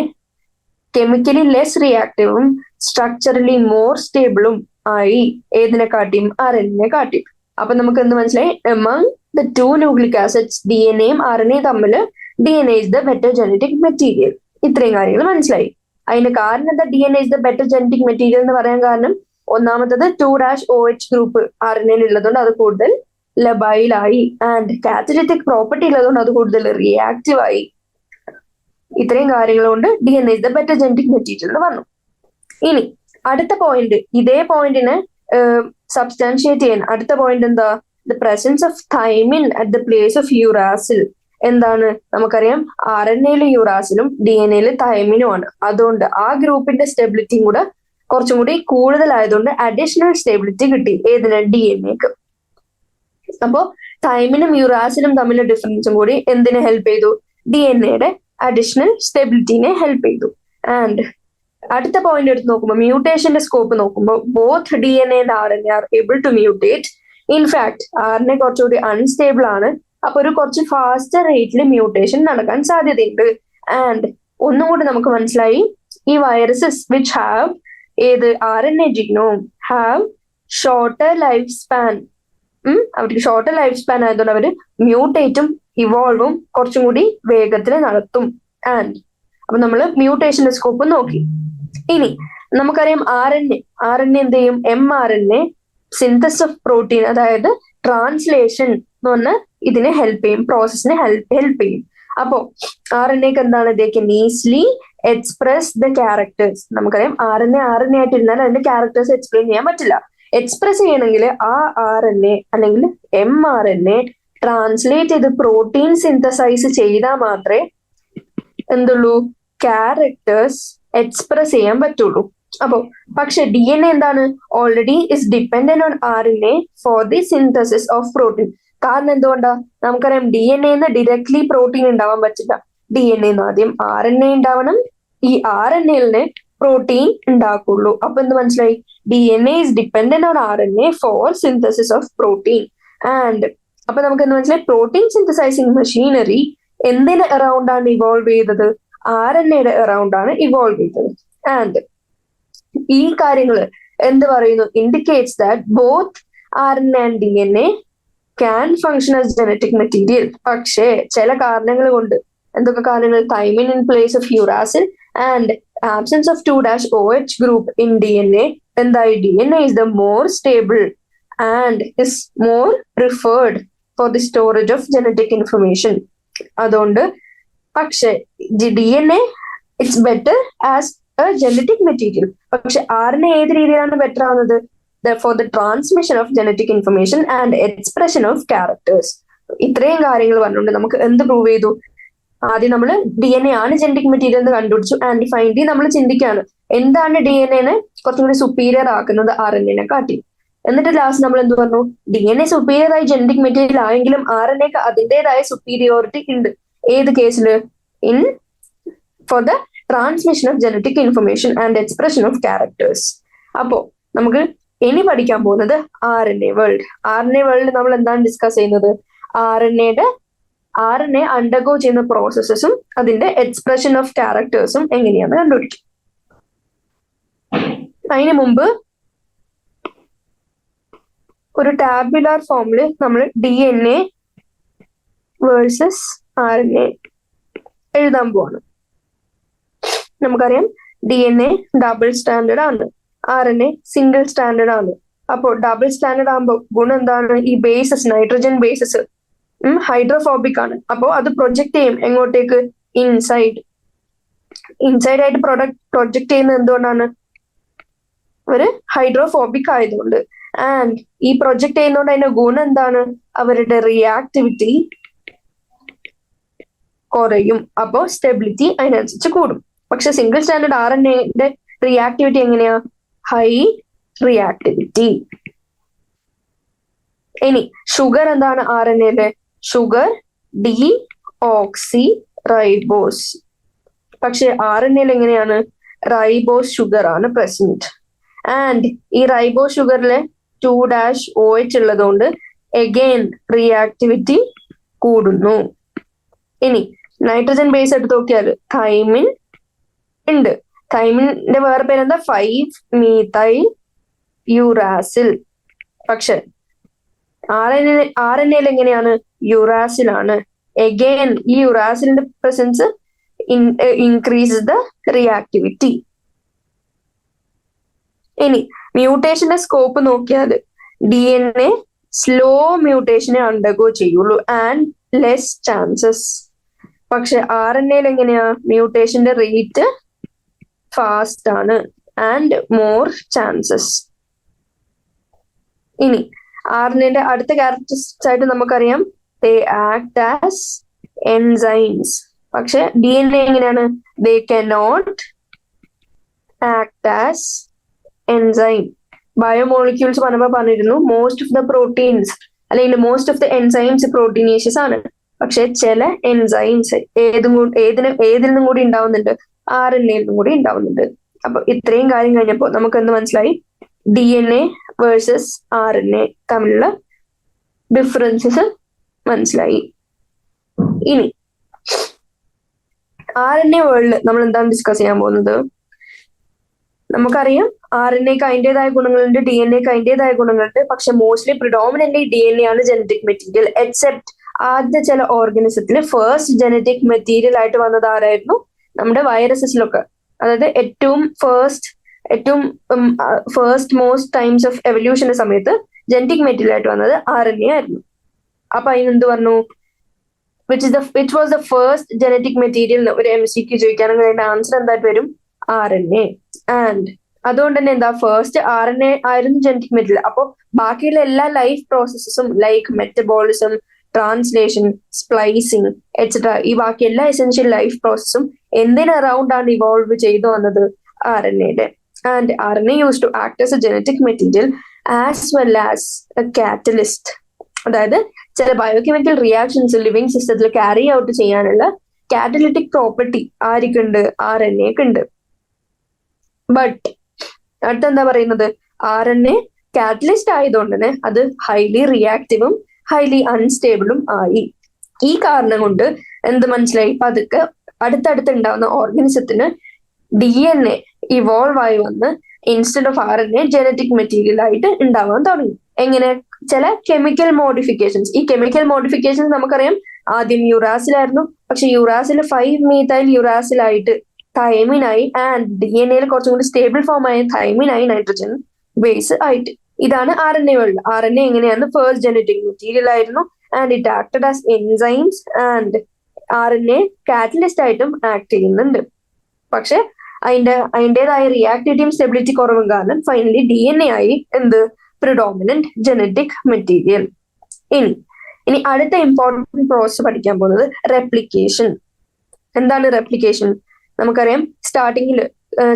chemically less റിയാക്റ്റീവും സ്ട്രക്ചറലി മോർ സ്റ്റേബിളും ആയി ഏതിനെ കാട്ടിയും, ആർ എൻ എ കാട്ടിയും. അപ്പൊ നമുക്ക് എന്ത് മനസ്സിലായി, among the 2 nucleic acids D N എയും ആർ എൻ എയും തമ്മിൽ D N A is the better genetic material. ഇത്രയും കാര്യങ്ങൾ മനസ്സിലായി. അതിന്റെ കാരണം എന്താ, D N A is the better genetic material എന്ന് പറയാൻ കാരണം ഒന്നാമത്തത് 2'OH ഗ്രൂപ്പ് ആർ എൻ എയിൽ ഉള്ളതുകൊണ്ട് അത് കൂടുതൽ ലബൈലായി. ആൻഡ് കാറ്റലിറ്റിക് പ്രോപ്പർട്ടി ഉള്ളതുകൊണ്ട് അത് കൂടുതൽ റിയാക്റ്റീവ് ആയി. ഇത്രയും കാര്യങ്ങൾ കൊണ്ട് D N A is the better genetic material എന്ന് പറഞ്ഞു. ഇനി അടുത്ത പോയിന്റ്, ഇതേ പോയിന്റിനെ സബ്സ്റ്റാൻഷിയേറ്റ് ചെയ്യാൻ അടുത്ത പോയിന്റ് എന്താ, the presence of thymine at the place of uracil. എന്താണ്, നമുക്കറിയാം ആർ എൻ എയിൽ യുറാസിലും ഡി എൻ എയിൽ തൈമിനും ആണ്. അതുകൊണ്ട് ആ ഗ്രൂപ്പിന്റെ സ്റ്റെബിലിറ്റിയും കൂടെ കുറച്ചും കൂടി കൂടുതലായതുകൊണ്ട് അഡീഷണൽ സ്റ്റെബിലിറ്റി കിട്ടി ഏതിന്, ഡി എൻ എക്ക്. അപ്പോ തൈമിനും യുറാസിലും തമ്മിലുള്ള ഡിഫറൻസും കൂടി എന്തിനെ ഹെൽപ്പ് ചെയ്തു, ഡി എൻ എയുടെ അഡീഷണൽ സ്റ്റെബിലിറ്റിനെ ഹെൽപ്പ് ചെയ്തു. ആൻഡ് അടുത്ത പോയിന്റ് എടുത്ത് നോക്കുമ്പോൾ മ്യൂട്ടേഷന്റെ സ്കോപ്പ് നോക്കുമ്പോൾ both D N A and R N A are able to mutate. In fact R N A കുറച്ചുകൂടി അൺസ്റ്റേബിൾ ആണ്. അപ്പൊ ഒരു കുറച്ച് ഫാസ്റ്റർ റേറ്റിൽ മ്യൂട്ടേഷൻ നടക്കാൻ സാധ്യതയുണ്ട്. ആൻഡ് ഒന്നും കൂടി നമുക്ക് മനസ്സിലായി, ഈ viruses which have R N A genome have shorter life span. അവർക്ക് ഷോർട്ടർ ലൈഫ് സ്പാൻ ആയതുകൊണ്ട് അവര് മ്യൂട്ടേറ്റും ഇവോൾവും കുറച്ചും കൂടി വേഗത്തിൽ നടത്തും. ആൻഡ് അപ്പൊ നമ്മൾ മ്യൂട്ടേഷന്റെ സ്കോപ്പ് നോക്കി. ഇനി നമുക്കറിയാം ആർ എൻ എ എന്ത് ചെയ്യും, M R N A synthesis of protein, അതായത് ട്രാൻസ്ലേഷൻ എന്ന് പറഞ്ഞാൽ ഇതിനെ ഹെൽപ്പ് ചെയ്യും, പ്രോസസ്സിനെ ഹെൽപ്പ് ചെയ്യും. അപ്പോ ആർ എൻ എക്ക് എന്താണ്, they can easily express the characters. നമുക്കറിയാം ആർ എൻ എ ആയിട്ടിരുന്നാൽ അതിന്റെ ക്യാരക്ടേഴ്സ് എക്സ്പ്ലെയിൻ ചെയ്യാൻ പറ്റില്ല. എക്സ്പ്രസ് ചെയ്യണമെങ്കിൽ ആ ആർ എൻ എ അല്ലെങ്കിൽ M R N A translate ചെയ്ത് പ്രോട്ടീൻ സിന്തസൈസ് ചെയ്താൽ മാത്രമേ എന്തുള്ളൂ, ക്യാരക്ടേഴ്സ് എക്സ്പ്രസ് ചെയ്യാൻ പറ്റുള്ളൂ. അപ്പോ പക്ഷെ ഡി എൻ എ എന്താണ്, already is dependent on R N A for the synthesis of protein. കാരണം എന്തുകൊണ്ടാ, നമുക്കറിയാം ഡി എൻ എന്ന് ഡയറക്ട്ലി പ്രോട്ടീൻ ഉണ്ടാവാൻ പറ്റില്ല. DNA ആദ്യം RNA ഉണ്ടാവണം. ഈ RNA പ്രോട്ടീൻ ഉണ്ടാക്കുള്ളൂ. അപ്പൊ എന്ത് മനസ്സിലായി? DNA is dependent on RNA for synthesis of protein. And അപ്പൊ നമുക്ക് എന്ത് മനസ്സിലായി? പ്രോട്ടീൻ സിന്തസൈസിങ് മെഷീനറി എന്തിന് അറൌണ്ട് ആണ് ഇവോൾവ് ചെയ്തത്? RNA അറൌണ്ട് ആണ് ഇവോൾവ് ചെയ്തത്. ആൻഡ് ഈ കാര്യങ്ങൾ എന്ത് പറയുന്നു? Indicates that both RNA and DNA can function as genetic material. പക്ഷേ ചില കാരണങ്ങൾ കൊണ്ട്, എന്തൊക്കെ കാരണങ്ങൾ? Thymine in place of uracil and absence of 2-OH group in DNA, എന്തായി? DNA is the more stable and is more preferred for the storage of genetic information. അതുകൊണ്ട് പക്ഷെ DNA it's better as a genetic material. പക്ഷെ RNA ഏത് രീതിയിലാണ് better ആവുന്നത്? for the transmission of genetic information and expression of characters. ഇത്രയും കാര്യങ്ങൾ പറഞ്ഞുകൊണ്ട് നമുക്ക് എന്ത് പ്രൂവ് ചെയ്തു? ആദ്യം നമ്മൾ DNA ആണ് ജനറ്റിക് മെറ്റീരിയൽ എന്ന് കണ്ടുപിടിച്ചു. ആൻഡ് ഫൈനലി നമ്മൾ ചിന്തിക്കുകയാണ് എന്താണ് DNA കുറച്ചും കൂടി സുപ്പീരിയർ ആക്കുന്നത് RNA കാട്ടി. എന്നിട്ട് ലാസ്റ്റ് നമ്മൾ എന്ത് പറഞ്ഞു? DNA സുപ്പീരിയർ ആയി ജനറ്റിക് മെറ്റീരിയൽ ആയെങ്കിലും RNA അതിൻ്റെതായ സുപ്പീരിയോറിറ്റി ഉണ്ട്. ഏത് കേസില്? In for the transmission of genetic information and expression of characters. അപ്പോ നമുക്ക് ഇനി പഠിക്കാൻ പോകുന്നത് RNA വേൾഡ്. RNA വേൾഡ് നമ്മൾ എന്താണ് ഡിസ്കസ് ചെയ്യുന്നത്? RNA അണ്ടർഗോ ചെയ്യുന്ന പ്രോസസ്സസും അതിന്റെ എക്സ്പ്രഷൻ ഓഫ് ക്യാരക്ടേഴ്സും എങ്ങനെയാന്ന് കണ്ടുപിടിക്കും. അതിനു മുമ്പ് ഒരു ടാബുലാർ ഫോമില് നമ്മൾ DNA വേഴ്സസ് RNA എഴുതാൻ പോവാണ്. നമുക്കറിയാം DNA ഡബിൾ സ്റ്റാൻഡേർഡ് ആണ്, RNA സിംഗിൾ സ്റ്റാൻഡേർഡ് ആണ്. അപ്പോൾ ഡബിൾ സ്റ്റാൻഡേർഡ് ആകുമ്പോൾ ഗുണം എന്താണ്? ഈ ബേസസ്, നൈട്രജൻ ബേസസ് ഹൈഡ്രോഫോബിക് ആണ്. അപ്പോൾ അത് പ്രൊജക്ട് ചെയ്യും എങ്ങോട്ടേക്ക്? ഇൻസൈഡ് ആയിട്ട് പ്രൊജക്ട് ചെയ്യുന്നത് എന്തുകൊണ്ടാണ്? അവര് ഹൈഡ്രോഫോബിക് ആയതുകൊണ്ട്. ആൻഡ് ഈ പ്രൊജക്ട് ചെയ്യുന്നതുകൊണ്ട് അതിന്റെ ഗുണം എന്താണ്? അവരുടെ റിയാക്ടിവിറ്റി കുറയും. അപ്പോൾ സ്റ്റെബിലിറ്റി അതിനനുസരിച്ച് കൂടും. പക്ഷെ സിംഗിൾ സ്റ്റാൻഡേർഡ് RNA റിയാക്ടിവിറ്റി എങ്ങനെയാ? High reactivity. ഇനി ഷുഗർ എന്താണ് RNA? Sugar deoxyribose. പക്ഷെ RNA എങ്ങനെയാണ്? റൈബോസ് ഷുഗർ ആണ് പ്രസന്റ്. ആൻഡ് ഈ റൈബോസ് ഷുഗറിലെ 2-OH ഉള്ളതുകൊണ്ട് അഗെയിൻ റിയാക്ടിവിറ്റി കൂടുന്നു. ഇനി നൈട്രജൻ ബേസ് എടുത്ത് നോക്കിയാൽ തൈമിൻ ഉണ്ട്. തൈമിന്റെ വേറെ പേരെന്താ? 5-methyl uracil. പക്ഷെ RNA എങ്ങനെയാണ്? യുറാസിലാണ്. അഗെയിൻ ഈ യുറാസിലിന്റെ പ്രസൻസ് ഇൻക്രീസസ് ദ റിയാക്ടിവിറ്റി. ഇനി മ്യൂട്ടേഷന്റെ സ്കോപ്പ് നോക്കിയാൽ DNA സ്ലോ മ്യൂട്ടേഷനെ അണ്ടർഗോ ചെയ്യുള്ളൂ ആൻഡ് ലെസ് ചാൻസസ്. പക്ഷെ RNA എങ്ങനെയാ? മ്യൂട്ടേഷന്റെ റേറ്റ് ഫാസ്റ്റ് ആണ് ആൻഡ് മോർ ചാൻസസ്. ഇനി RNA അടുത്ത ക്യാരക്ടറിസ്റ്റിക്സ് ആയിട്ട് നമുക്കറിയാം ദേ ആക്ട് ആസ് എൻസൈംസ്. പക്ഷെ DNA എങ്ങനെയാണ്? They cannot act as enzyme. Biomolecules പറഞ്ഞിരുന്നു മോസ്റ്റ് ഓഫ് ദ പ്രോട്ടീൻസ് അല്ലെങ്കിൽ most of the enzymes proteinaceous ആണ്. പക്ഷെ ചില എൻസൈംസ് ഏതിൽ നിന്നും കൂടി ഉണ്ടാവുന്നുണ്ട്? RNA കൂടി ഉണ്ടാവുന്നുണ്ട്. അപ്പൊ ഇത്രയും കാര്യം കഴിഞ്ഞപ്പോ നമുക്ക് എന്ത് മനസ്സിലായി? DNA വേഴ്സസ് RNA തമ്മിലുള്ള ഡിഫറൻസസ് മനസ്സിലായി. ഇനി RNA വേൾഡ് നമ്മൾ എന്താണ് ഡിസ്കസ് ചെയ്യാൻ പോകുന്നത്? നമുക്കറിയാം RNAക്ക് അതിൻ്റെതായ ഗുണങ്ങളുണ്ട്, DNA അതിൻ്റെതായ ഗുണങ്ങളുണ്ട്. പക്ഷെ മോസ്റ്റ്ലി പ്രിഡോമിനന്റ്ലി DNA ആണ് ജനറ്റിക് മെറ്റീരിയൽ. എക്സെപ്റ്റ് ആദ്യ ചില ഓർഗാനിസത്തിൽ ഫസ്റ്റ് ജനറ്റിക് മെറ്റീരിയൽ ആയിട്ട് വന്നത് ആരായിരുന്നു? നമ്മുടെ വൈറസസിലൊക്കെ. അതായത് ഏറ്റവും ഫസ്റ്റ് മോസ്റ്റ് ടൈംസ് ഓഫ് എവല്യൂഷന്റെ സമയത്ത് ജനറ്റിക് മെറ്റീരിയൽ ആയിട്ട് വന്നത് RNA ആയിരുന്നു. അപ്പൊ അതിനെന്ത് പറഞ്ഞു? Which was the first genetic material? ഒരു MCQ ചോദിക്കുകയാണെങ്കിൽ അതിന്റെ ആൻസർ എന്തായിട്ട് വരും? RNA. ആൻഡ് അതുകൊണ്ട് തന്നെ എന്താ? ഫസ്റ്റ് RNA ആയിരുന്നു ജനറ്റിക് മെറ്റീരിയൽ. അപ്പോൾ ബാക്കിയുള്ള എല്ലാ ലൈഫ് പ്രോസസ്സസും like metabolism, translation, splicing etcetera, ഈ ബാക്കി എല്ലാ എസെൻഷ്യൽ ലൈഫ് പ്രോസസ്സും എന്തിന് അറൌണ്ട് ആണ് ഇവോൾവ് ചെയ്തു വന്നത്? RNA. And RNA use to act as a genetic material as well as a catalyst. അതായത് ചില ബയോകെമിക്കൽ റിയാക്ഷൻസ് ലിവിങ് സിസ്റ്റത്തിൽ ക്യാരി ഔട്ട് ചെയ്യാനുള്ള കാറ്റലിറ്റിക് പ്രോപ്പർട്ടി ആർക്കുണ്ട്? RNA ഉണ്ട്. ബട്ട് അടുത്തെന്താ പറയുന്നത്? RNA കാറ്റലിസ്റ്റ് ആയതുകൊണ്ട് തന്നെ അത് ഹൈലി റിയാക്റ്റീവും ഹൈലി അൺസ്റ്റേബിളും ആയി. ഈ കാരണം കൊണ്ട് എന്ത് മനസ്സിലായി? പതുക്കെ അടുത്തടുത്ത് ഉണ്ടാവുന്ന ഓർഗാനിസത്തിന് DNA ഇവോൾവ് ആയി വന്ന് instead of RNA genetic material ആയിട്ട് ഉണ്ടാവാൻ തുടങ്ങി. എങ്ങനെ? ചില കെമിക്കൽ മോഡിഫിക്കേഷൻസ്. ഈ കെമിക്കൽ മോഡിഫിക്കേഷൻസ് നമുക്കറിയാം ആദ്യം യുറാസിലായിരുന്നു. പക്ഷെ യുറാസിൽ 5-methyl യുറാസിലായിട്ട് തൈമിനായി ആൻഡ് DNA കുറച്ചും കൂടി സ്റ്റേബിൾ ഫോം ആയ തൈമിനായി നൈട്രജൻ ബേസ് ആയിട്ട്. ഇതാണ് RNA വേൾഡ്. RNA എങ്ങനെയാണ്? ഫസ്റ്റ് ജനറ്റിക് മെറ്റീരിയൽ ആയിരുന്നു and it acted as enzymes and RNA catalyst ആയിട്ടും ആക്ട് ചെയ്യുന്നുണ്ട്. പക്ഷെ അതിൻ്റെതായ റിയാക്ടിവിറ്റിയും സ്റ്റെബിലിറ്റി കുറവും കാരണം ഫൈനലി DNA ആയി എന്ത്? Predominant genetic material. ഇനി അടുത്ത ഇമ്പോർട്ടന്റ് പ്രോസസ് പഠിക്കാൻ പോകുന്നത് റെപ്ലിക്കേഷൻ. എന്താണ് റെപ്ലിക്കേഷൻ? നമുക്കറിയാം സ്റ്റാർട്ടിങ്ങിൽ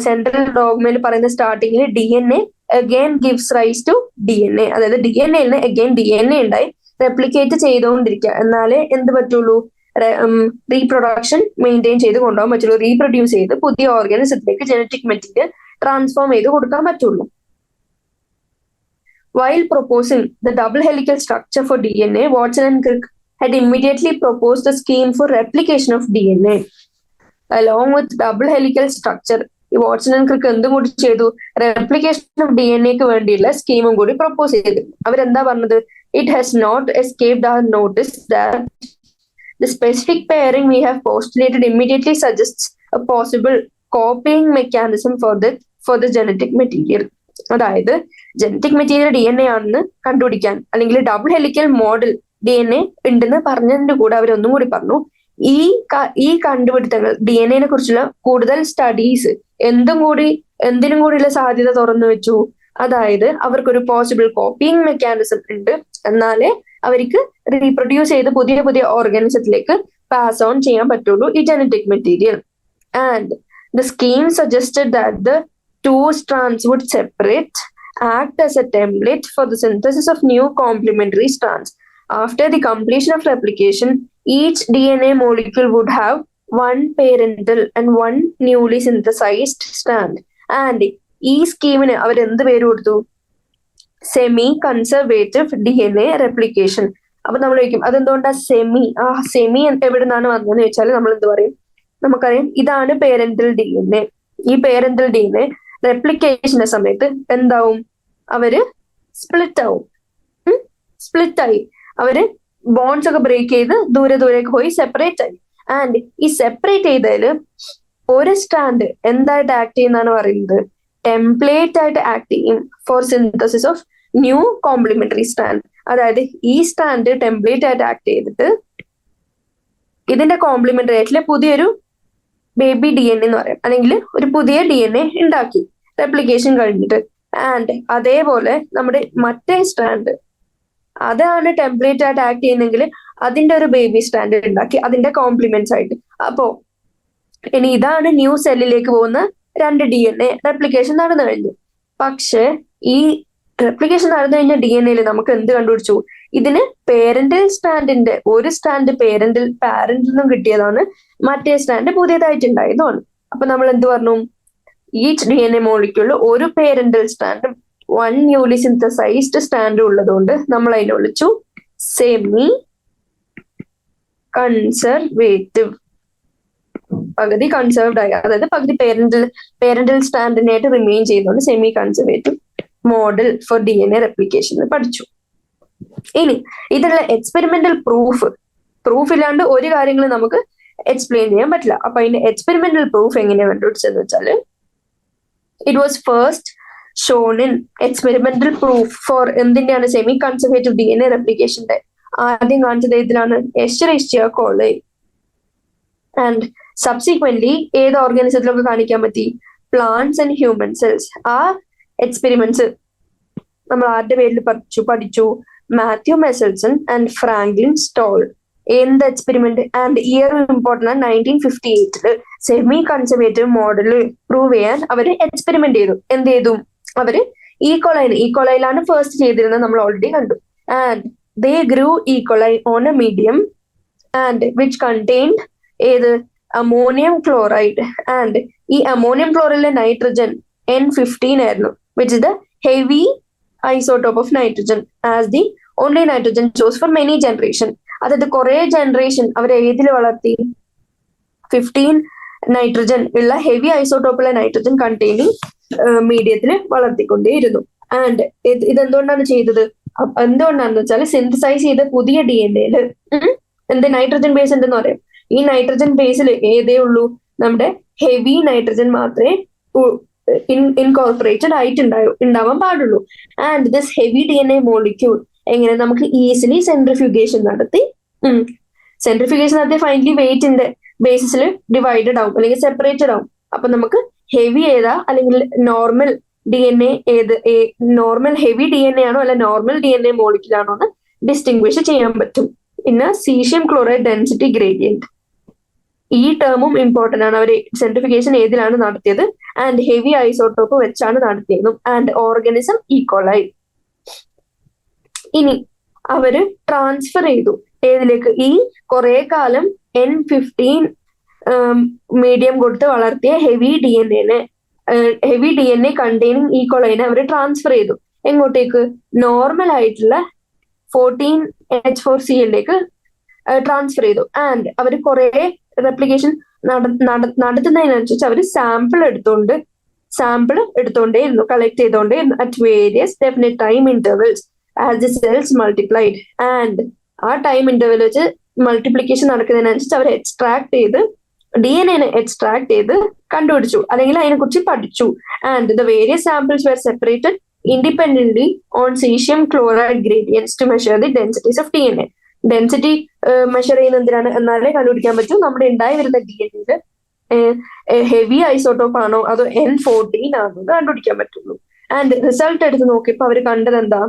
സെൻട്രൽ ഡോഗ്മയിൽ പറയുന്ന സ്റ്റാർട്ടിങ്ങിൽ DNA again gives rise to DNA. അതായത് DNA അഗൈൻ DNA ഉണ്ടായി റെപ്ലിക്കേറ്റ് ചെയ്തുകൊണ്ടിരിക്കുക. എന്നാലേ എന്ത് പറ്റുള്ളൂ? റീപ്രൊഡക്ഷൻ മെയിൻറ്റെയിൻ ചെയ്ത് കൊണ്ടുപോകാൻ പറ്റുള്ളൂ. റീപ്രൊഡ്യൂസ് ചെയ്ത് പുതിയ ഓർഗാനിസത്തിലേക്ക് ജനറ്റിക് മെറ്റീരിയൽ ട്രാൻസ്ഫോം ചെയ്ത് കൊടുക്കാൻ പറ്റുള്ളൂ. While proposing the double helical structure for DNA, Watson and Crick had immediately proposed a scheme for replication of DNA. Along with double helical structure, Watson and Crick എന്തും കൂടി ചെയ്തു? Replication of DNAക്ക് വേണ്ടിയുള്ള സ്കീമും കൂടി propose ചെയ്തു. അവരെന്താ പറഞ്ഞത്? It has not escaped our notice that the specific pairing we have postulated immediately suggests a possible copying mechanism for the genetic material. അതായത് genetic material DNA ആണെന്ന് കണ്ടുപിടിക്കാൻ അല്ലെങ്കിൽ ഡബിൾ ഹെലിക്കൽ മോഡൽ DNA ഉണ്ടെന്ന് പറഞ്ഞതിന്റെ കൂടെ അവരൊന്നും കൂടി പറഞ്ഞു, ഈ കണ്ടുപിടുത്തങ്ങൾ DNA കുറിച്ചുള്ള കൂടുതൽ സ്റ്റഡീസ് എന്തിനും കൂടിയുള്ള സാധ്യത തുറന്നു വെച്ചു. അതായത് അവർക്കൊരു പോസിബിൾ കോപ്പിയിങ് മെക്കാനിസം ഉണ്ട്, എന്നാലേ അവർക്ക് റീപ്രൊഡ്യൂസ് ചെയ്ത് പുതിയ പുതിയ ഓർഗാനിസത്തിലേക്ക് പാസ് ഓൺ ചെയ്യാൻ പറ്റുള്ളൂ ഈ genetic material. And the scheme suggested that the two strands would separate, act as a template for the synthesis of new complementary strands. After the completion of replication, each DNA molecule would have one parental and one newly synthesized strand. And ഈ സ്കീമിന് അവർ എന്ത് പേര് കൊടുത്തു? Semi conservative DNA replication. അപ്പൊ നമ്മൾ ചോദിക്കും അതെന്തുകൊണ്ടാ semi എവിടെ നിന്നാണ് വന്നതെന്ന് വെച്ചാൽ നമ്മൾ എന്ത് പറയും? നമുക്കറിയാം ഇതാണ് പേരന്റൽ DNA. ഈ പേരന്റൽ DNA റെപ്ലിക്കേഷന്റെ സമയത്ത് എന്താവും? അവര് സ്പ്ലിറ്റ് ആയി അവര് ബോൺസ് ഒക്കെ ബ്രേക്ക് ചെയ്ത് ദൂരേക്ക് പോയി സെപ്പറേറ്റ് ആയി. ആൻഡ് ഈ സെപ്പറേറ്റ് ചെയ്തതില് ഒരു സ്റ്റാൻഡ് എന്തായിട്ട് ആക്ട് ചെയ്യുന്നതാണ് പറയുന്നത്? ടെംപ്ലേറ്റ് ആയിട്ട് ആക്ട് ചെയ്യും for synthesis of new complementary strand. അതായത് ഈ സ്റ്റാൻഡ് ടെംപ്ലേറ്റ് ആയിട്ട് ആക്ട് ചെയ്തിട്ട് ഇതിന്റെ കോംപ്ലിമെന്ററി ആയിട്ടുള്ള പുതിയൊരു ബേബി DNA എന്ന് പറയാം, അല്ലെങ്കിൽ ഒരു പുതിയ DNA ഉണ്ടാക്കി റെപ്ലിക്കേഷൻ കഴിഞ്ഞിട്ട്. ആൻഡ് അതേപോലെ നമ്മുടെ മറ്റേ സ്റ്റാൻഡ് അതാണ് ടെംപ്ലേറ്റ് ആയിട്ട് ആക്ട് ചെയ്യുന്നെങ്കിൽ അതിന്റെ ഒരു ബേബി സ്റ്റാൻഡ് ഉണ്ടാക്കി അതിന്റെ കോംപ്ലിമെന്റ്സ് ആയിട്ട്. അപ്പോ ഇനി ഇതാണ് ന്യൂ സെല്ലിലേക്ക് പോകുന്ന 2 DNA റെപ്ലിക്കേഷൻ നടന്നു കഴിഞ്ഞു. പക്ഷെ ഈ റെപ്ലിക്കേഷൻ നടന്നു കഴിഞ്ഞ DNA നമുക്ക് എന്ത് കണ്ടുപിടിച്ചു? ഇതിന് പേരന്റൽ സ്റ്റാൻഡിന്റെ ഒരു സ്റ്റാൻഡ് പാരന്റിൽ നിന്നും കിട്ടിയതാണ്, മറ്റേ സ്റ്റാൻഡ് പുതിയതായിട്ടുണ്ടായതാണ്. അപ്പൊ നമ്മൾ എന്ത് പറഞ്ഞു? ഈച്ച് DNA മോളിക്യൂളിൽ ഒരു പേരന്റൽ സ്റ്റാൻഡും 1 ന്യൂലി സിന്തസൈസ്ഡ് സ്റ്റാൻഡും ഉള്ളതുകൊണ്ട് നമ്മൾ അതിനെ വിളിച്ചു സെമി കൺസർവേറ്റീവ്. പകുതി കൺസർവ്ഡ് ആയി, അതായത് പകുതി പേരന്റൽ സ്റ്റാൻഡിനായിട്ട് റിമെയിൻ ചെയ്യുന്നതുകൊണ്ട് semi conservative model for DNA replication പഠിച്ചു. ഇനി ഇതിലുള്ള എക്സ്പെരിമെന്റൽ പ്രൂഫ് ഇല്ലാണ്ട് ഒരു കാര്യങ്ങൾ നമുക്ക് എക്സ്പ്ലെയിൻ ചെയ്യാൻ പറ്റില്ല. അപ്പൊ അതിന്റെ എക്സ്പെരിമെന്റൽ പ്രൂഫ് എങ്ങനെയാ കണ്ടുപിടിച്ചതെന്ന് വെച്ചാല് it was first shown in experimental proof for എന്തിന്റെയാണ്? സെമി കൺസർവേറ്റീവ് DNA റെപ്ലിക്കേഷന്റെ ആദ്യം കാണിച്ചത് ഇതിലാണ്, എസ്ചെറിഷ്യ കോളി. ആൻഡ് സബ്സിക്വന്റ്ലി ഏത് ഓർഗാനിസത്തിലൊക്കെ കാണിക്കാൻ പറ്റി? Plants and human cells. ആ എക്സ്പെരിമെന്റ്സ് നമ്മൾ ആരുടെ പേരിൽ പഠിച്ചു? Matthew Meselson and Franklin Stahl. എന്ത് എക്സ്പെരിമെന്റ്? ആൻഡ് ഇയർ ഇമ്പോർട്ടൻ്റ് ആണ് 1958 സെമി കൺസർവേറ്റീവ് മോഡൽ പ്രൂവ് ചെയ്യാൻ അവര് എക്സ്പെരിമെന്റ് ചെയ്തു. എന്ത് ചെയ്തു? അവര് ഈക്കോളൈലാണ് ഫസ്റ്റ് ചെയ്തിരുന്നത്, നമ്മൾ ഓൾറെഡി കണ്ടു. And they grew E. coli on a medium and which contained ഏത് അമോണിയം ക്ലോറൈഡ്. ആൻഡ് ഈ അമോണിയം ക്ലോറൈഡിലെ നൈട്രജൻ N15 ആയിരുന്നു, which is the heavy isotope of nitrogen as the only nitrogen chose for many generation. അതായത് കുറെ generation അവർ ഏതിൽ വളർത്തി? 15 nitrogen ഉള്ള heavy ഐസോട്ടോപ്പുള്ള nitrogen containing മീഡിയത്തിൽ വളർത്തിക്കൊണ്ടേയിരുന്നു. And ഇതെന്തുകൊണ്ടാണ് ചെയ്തത്? എന്തുകൊണ്ടാണെന്ന് വെച്ചാൽ സിന്തസൈസ് ചെയ്ത പുതിയ DNA എന്ത് നൈട്രജൻ ബേസ് ഉണ്ടെന്ന് പറയാം. ഈ നൈട്രജൻ ബേസിൽ ഏതേ ഉള്ളൂ? നമ്മുടെ ഹെവി നൈട്രജൻ മാത്രമേ ഇൻകോർപ്പറേറ്റഡ് ആയിട്ട് ഉണ്ടാവാൻ പാടുള്ളൂ. And this heavy DNA molecule എങ്ങനെ നമുക്ക് ഈസിലി സെൻട്രിഫ്യൂഗേഷൻ നടത്തി ഫൈനലി വെയിറ്റിന്റെ ബേസിസിൽ ഡിവൈഡഡ് ആവും അല്ലെങ്കിൽ സെപ്പറേറ്റഡ് ആവും. അപ്പൊ നമുക്ക് ഹെവി ഏതാ അല്ലെങ്കിൽ നോർമൽ DNA ഏത്, നോർമൽ ഹെവി DNA ആണോ അല്ല നോർമൽ DNA മോളിക്യൂൾ ആണോ എന്ന് ഡിസ്റ്റിംഗ്വിഷ് ചെയ്യാൻ പറ്റും. പിന്നെ സീഷ്യം ക്ലോറൈഡ് ഡെൻസിറ്റി ഗ്രേഡിയന്റ്, ഈ ടേമും ഇമ്പോർട്ടന്റ് ആണ്. അവർ സെൻട്രിഫിക്കേഷൻ ഏതിലാണ് നടത്തിയത്? ആൻഡ് ഹെവി ഐസോട്ടോപ്പ് വെച്ചാണ് നടത്തിയതും. And organism E. coli. ഇനി അവര് ട്രാൻസ്ഫർ ചെയ്തു ഏതിലേക്ക്? ഈ കുറെ കാലം N15 മീഡിയം കൊടുത്ത് വളർത്തിയ ഹെവി DNA കണ്ടെയ്നിങ് ഈക്വലൈനെ അവർ ട്രാൻസ്ഫർ ചെയ്തു. എങ്ങോട്ടേക്ക്? നോർമൽ ആയിട്ടുള്ള 14H4Cl ട്രാൻസ്ഫർ ചെയ്തു. ആൻഡ് അവർ കുറെ റെപ്ലിക്കേഷൻ നടത്തുന്നതിനനുസരിച്ച് അവർ സാമ്പിൾ എടുത്തോണ്ടേയിരുന്നു, കളക്ട് ചെയ്തോണ്ടേയിരുന്നു at various definite time intervals as the cells multiplied. And ആ ടൈം ഇന്റർവെൽ വെച്ച് മൾട്ടിപ്ലിക്കേഷൻ നടക്കുന്നതിനനുസരിച്ച് അവർ DNA എക്സ്ട്രാക്ട് ചെയ്ത് കണ്ടുപിടിച്ചു, അല്ലെങ്കിൽ അതിനെക്കുറിച്ച് പഠിച്ചു. And the various samples were separated independently on cesium chloride gradients to measure the densities of DNA. Density measure ചെയ്യുന്ന എന്തിനാണ്? എന്നാലേ കണ്ടുപിടിക്കാൻ പറ്റൂ നമ്മുടെ ഉണ്ടായി വരുന്ന DNA ഹെവി ഐസോട്ടോപ്പ് ആണോ അതോ N14 ആണോ എന്ന് കണ്ടുപിടിക്കാൻ പറ്റുള്ളൂ. ആൻഡ് റിസൾട്ട് എടുത്ത് നോക്കിയപ്പോ അവർ കണ്ടത് എന്താ?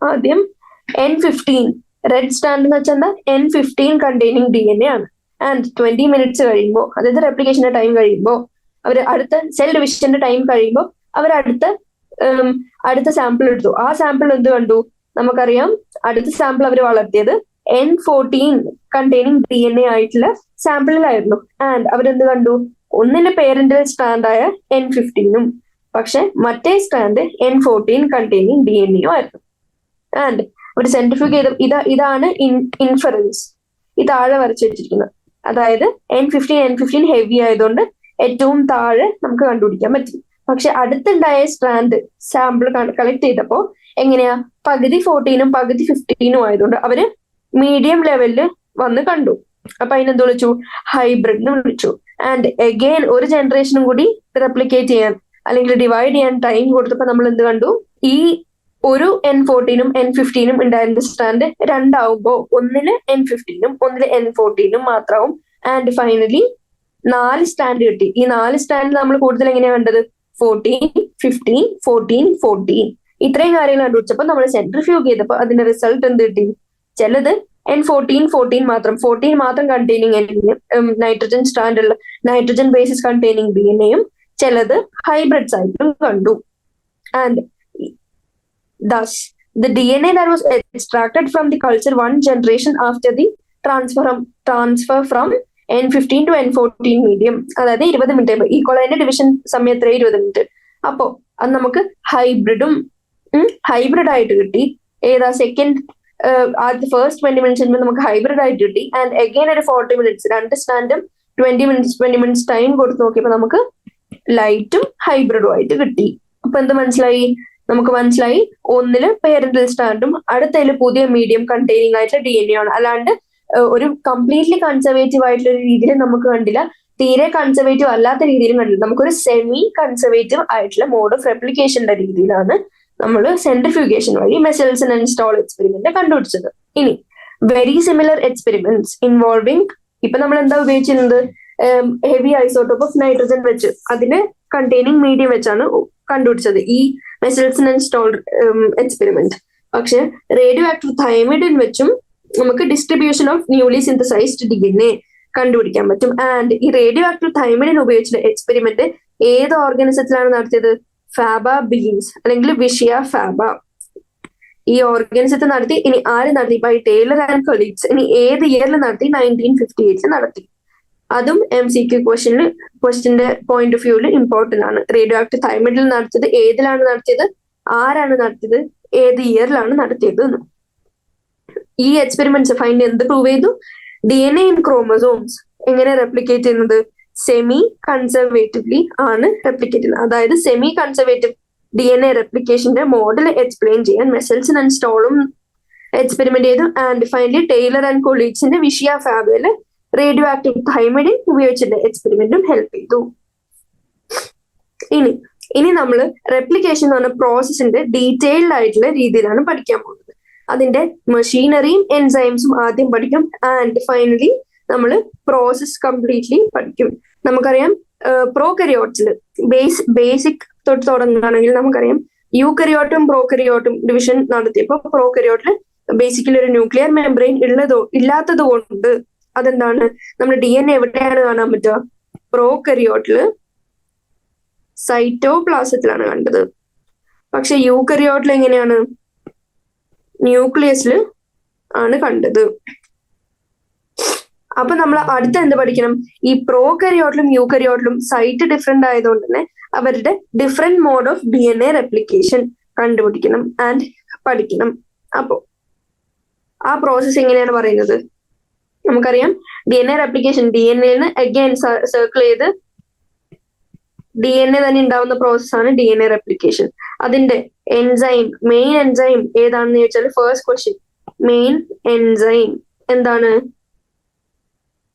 ആദ്യം N15 റെഡ് സ്റ്റാൻഡ് എന്ന് വെച്ചാൽ N15 കണ്ടെയ്നിങ് DNA ആണ്. ആൻഡ് 20 മിനിറ്റ്സ് കഴിയുമ്പോൾ, അതായത് റെപ്ലിക്കേഷന്റെ ടൈം കഴിയുമ്പോൾ, അവർ അടുത്ത സെൽ ഡിവിഷന്റെ ടൈം കഴിയുമ്പോൾ അവർ അടുത്ത സാമ്പിൾ എടുത്തു. ആ സാമ്പിൾ എന്ത് കണ്ടു? നമുക്കറിയാം അടുത്ത സാമ്പിൾ അവർ വളർത്തിയത് N14 കണ്ടെയ്നിങ് DNA ആയിട്ടുള്ള സാമ്പിളിലായിരുന്നു. ആൻഡ് അവരെന്ത് കണ്ടു? ഒന്നിന്റെ പേരന്റൽ സ്ട്രാൻഡായ N15ഉം പക്ഷെ മറ്റേ സ്ട്രാൻഡ് N14 കണ്ടെയ്നിങ് DNA ആയിരുന്നു. ആൻഡ് ഒരു സെൻട്രിഫ്യൂഗ് ചെയ്ത ഇതാണ് ഇൻഫറൻസ്, ഈ താഴെ വരച്ചു വെച്ചിരിക്കുന്നത്. അതായത് N15 ഹെവി ആയതുകൊണ്ട് ഏറ്റവും താഴെ നമുക്ക് കണ്ടുപിടിക്കാൻ പറ്റും. പക്ഷെ അടുത്തുണ്ടായ സ്ട്രാൻഡ് സാമ്പിൾ കളക്ട് ചെയ്തപ്പോ എങ്ങനെയാ? പകുതി 14ഉം പകുതി 15ഉം ആയതുകൊണ്ട് അവര് മീഡിയം ലെവലില് വന്ന് കണ്ടു. അപ്പൊ അതിനെന്ത് വിളിച്ചു? ഹൈബ്രിഡ് എന്ന് വിളിച്ചു. ആൻഡ് അഗെയിൻ ഒരു ജനറേഷനും കൂടി റെപ്ലിക്കേറ്റ് ചെയ്യാൻ അല്ലെങ്കിൽ ഡിവൈഡ് ചെയ്യാൻ ടൈം കൊടുത്തപ്പോ നമ്മൾ എന്ത് കണ്ടു? ഈ ഒരു N14ഉം N15ഉം ഉണ്ടായിരുന്ന സ്ട്രാൻഡ് രണ്ടാവുമ്പോ ഒന്നില് N15ഉം ഒന്നില് N14ഉം മാത്രമാവും. ആൻഡ് ഫൈനലി 4 സ്റ്റാൻഡ് കിട്ടി. ഈ 4 സ്റ്റാൻഡ് നമ്മൾ കൂടുതൽ എങ്ങനെയാ കണ്ടത്? 14, 15, 14, 14 ഇത്രയും കാര്യങ്ങൾ കണ്ടുപിടിച്ചപ്പോ നമ്മൾ സെൻട്രിഫ്യൂഗ് ചെയ്തപ്പോ അതിന്റെ റിസൾട്ട് എന്ത് കിട്ടി? ചിലത് N14 മാത്രം കണ്ടെയ്നിങ് നൈട്രജൻ സ്റ്റാൻഡ് ഉള്ള നൈട്രജൻ ബേസിസ് കണ്ടെയ്നിങ് DNAയും ചിലത് ഹൈബ്രിഡ്സ് ആയിട്ടും കണ്ടു. And thus the DNA that was extracted from the culture one generation after the transfer from N15 to N14 medium, അതായത് 20 മിനിറ്റ്. ഈ കൊളൈന്റെ ഡിവിഷൻ സമയത്ത് 20 മിനിറ്റ്. അപ്പോ അത് നമുക്ക് ഹൈബ്രിഡ് ആയിട്ട് കിട്ടി. ഏതാ? സെക്കൻഡ് ആദ്യത്തെ ഫസ്റ്റ് 20 മിനിറ്റ്സ് നമുക്ക് ഹൈബ്രിഡ് ആയിട്ട് കിട്ടി. ആൻഡ് അഗൈൻ ഒരു 40 മിനിറ്റ്സ്, രണ്ട് സ്റ്റാൻഡും 20 മിനിറ്റ്സ് ടൈം കൊടുത്ത് നോക്കിയപ്പോ നമുക്ക് ലൈറ്റും ഹൈബ്രിഡും ആയിട്ട് കിട്ടി. അപ്പൊ എന്ത് മനസ്സിലായി? നമുക്ക് മനസ്സിലായി ഒന്നില് പേരന്റൽ സ്റ്റാൻഡും അടുത്തതില് പുതിയ മീഡിയം കണ്ടെയ്നിങ് ആയിട്ടുള്ള DNA ആണ്. അല്ലാണ്ട് ഒരു കംപ്ലീറ്റ്ലി കൺസർവേറ്റീവ് ആയിട്ടുള്ള ഒരു രീതിയിൽ നമുക്ക് കണ്ടില്ല, തീരെ കൺസർവേറ്റീവ് അല്ലാത്ത രീതിയിലും കണ്ടില്ല. നമുക്കൊരു സെമി കൺസർവേറ്റീവ് ആയിട്ടുള്ള മോഡ് ഓഫ് റെപ്ലിക്കേഷന്റെ രീതിയിലാണ് നമ്മൾ സെൻട്രിഫ്യൂഗേഷൻ വഴി മെസൽസൺ ആൻഡ് സ്റ്റോൾ എക്സ്പെരിമെന്റ് കണ്ടുപിടിച്ചത്. ഇനി വെരി സിമിലർ എക്സ്പെരിമെന്റ്സ് ഇൻവോൾവിംഗ്, ഇപ്പൊ നമ്മൾ എന്താ ഉപയോഗിച്ചിരുന്നത്? ഹെവി ഐസോട്ടോപ്പ് ഓഫ് നൈട്രജൻ വെച്ച് അതിന് കണ്ടെയ്നിങ് മീഡിയം വെച്ചാണ് കണ്ടുപിടിച്ചത് ഈ മെസൽസൺ ആൻഡ് സ്റ്റോൾ എക്സ്പെരിമെന്റ്. പക്ഷെ റേഡിയോ ആക്റ്റീവ് തൈമിഡിൻ വെച്ചും നമുക്ക് distribution of newly synthesised DNA കണ്ടുപിടിക്കാൻ പറ്റും. ആൻഡ് ഈ റേഡിയോ ആക്റ്റീവ് തൈമിഡിൻ ഉപയോഗിച്ചുള്ള എക്സ്പെരിമെന്റ് ഏത് ഓർഗാനിസത്തിലാണ് നടത്തിയത്? ഫാബ ബീൻസ് അല്ലെങ്കിൽ വിഷിയ ഫാബ. ഈ ഓർഗൻസത്തെ നടത്തി. ഇനി ആര് നടത്തി? By Taylor and colleagues. ഇനി ഏത് ഇയറിൽ നടത്തി? 1958 നടത്തി. അതും MCQ ക്വസ്റ്റ്യന്റെ പോയിന്റ് ഓഫ് വ്യൂവിൽ ഇമ്പോർട്ടന്റ് ആണ്. റേഡിയോ ആക്റ്റീവ് തൈമൈഡിൽ നടത്തിയത് ഏതിലാണ് നടത്തിയത്, ആരാണ് നടത്തിയത്, ഏത് ഇയറിലാണ് നടത്തിയത് എന്ന്. ഈ എക്സ്പെരിമെന്റ്സ് ഫൈൻഡ് എന്ത് പ്രൂവ് ചെയ്തു? DNA ഇൻ ക്രോമസോംസ് എങ്ങനെ റെപ്ലിക്കേറ്റ് ചെയ്യുന്നത്? സെമി കൺസർവേറ്റീവ്ലി ആണ് റെപ്ലിക്കേറ്റ് ചെയ്യുന്നത്. അതായത് സെമി കൺസർവേറ്റീവ് DNA റെപ്ലിക്കേഷന്റെ മോഡൽ എക്സ്പ്ലെയിൻ ചെയ്യാൻ മെസൽസൺ ആൻഡ് സ്റ്റോളും എക്സ്പെരിമെന്റ് ചെയ്തു. ആൻഡ് ഫൈനലി ടൈലർ ആൻഡ് കൊളീഗ്സിന്റെ വിഷിയ ഫാബില് റേഡിയോ ആക്റ്റീവ് തൈമൈഡിൻ ഉപയോഗിച്ചിട്ട് എക്സ്പെരിമെന്റും ഹെൽപ്പ് ചെയ്തു. ഇനി നമ്മൾ റെപ്ലിക്കേഷൻ എന്ന് പറഞ്ഞ പ്രോസസ്സിന്റെ ഡീറ്റെയിൽഡ് ആയിട്ടുള്ള രീതിയിലാണ് പഠിക്കാൻ പോകുന്നത്. അതിന്റെ മെഷീനറിയും എൻസൈംസും ആദ്യം പഠിക്കും. ആൻഡ് ഫൈനലി നമ്മൾ പ്രോസസ് കംപ്ലീറ്റ്ലി പഠിക്കും. നമുക്കറിയാം പ്രോകരിയോട്സിൽ ബേസിക് തൊട്ട് തുടങ്ങുകയാണെങ്കിൽ നമുക്കറിയാം യൂകരിയോട്ടും പ്രോകരിയോട്ടും ഡിവിഷൻ നടത്തിയപ്പോൾ പ്രോകരിയോട്ടിൽ ബേസിക്കലി ഒരു ന്യൂക്ലിയർ മെംബ്രെയിൻ ഇല്ലാത്തത് കൊണ്ട് അതെന്താണ്, നമ്മുടെ DNA എവിടെയാണ് കാണാൻ പറ്റുക? പ്രോകരിയോട്ടില് സൈറ്റോപ്ലാസത്തിലാണ് കണ്ടത്. പക്ഷെ യൂകരിയോട്ടിൽ എങ്ങനെയാണ്? ന്യൂക്ലിയസിൽ ആണ് കണ്ടത്. അപ്പൊ നമ്മൾ അടുത്ത എന്ത് പഠിക്കണം? ഈ പ്രോകരിയോട്ടിലും യൂകരിയോട്ടിലും സൈറ്റ് ഡിഫറെന്റ് ആയതുകൊണ്ട് തന്നെ അവരുടെ different mode of DNA replication കണ്ടുപിടിക്കണം ആൻഡ് പഠിക്കണം. അപ്പോ ആ പ്രോസസ് എങ്ങനെയാണ് പറയുന്നത്? നമുക്കറിയാം DNA replication, DNA again circle ചെയ്ത് DNA തന്നെ ഉണ്ടാവുന്ന പ്രോസസ്സാണ് DNA റെപ്ലിക്കേഷൻ. അതിന്റെ മെയിൻ എൻസൈം ഏതാണെന്ന് ചോദിച്ചാൽ ഫസ്റ്റ് ക്വസ്റ്റ്യൻ, മെയിൻ എൻസൈം എന്താണ്?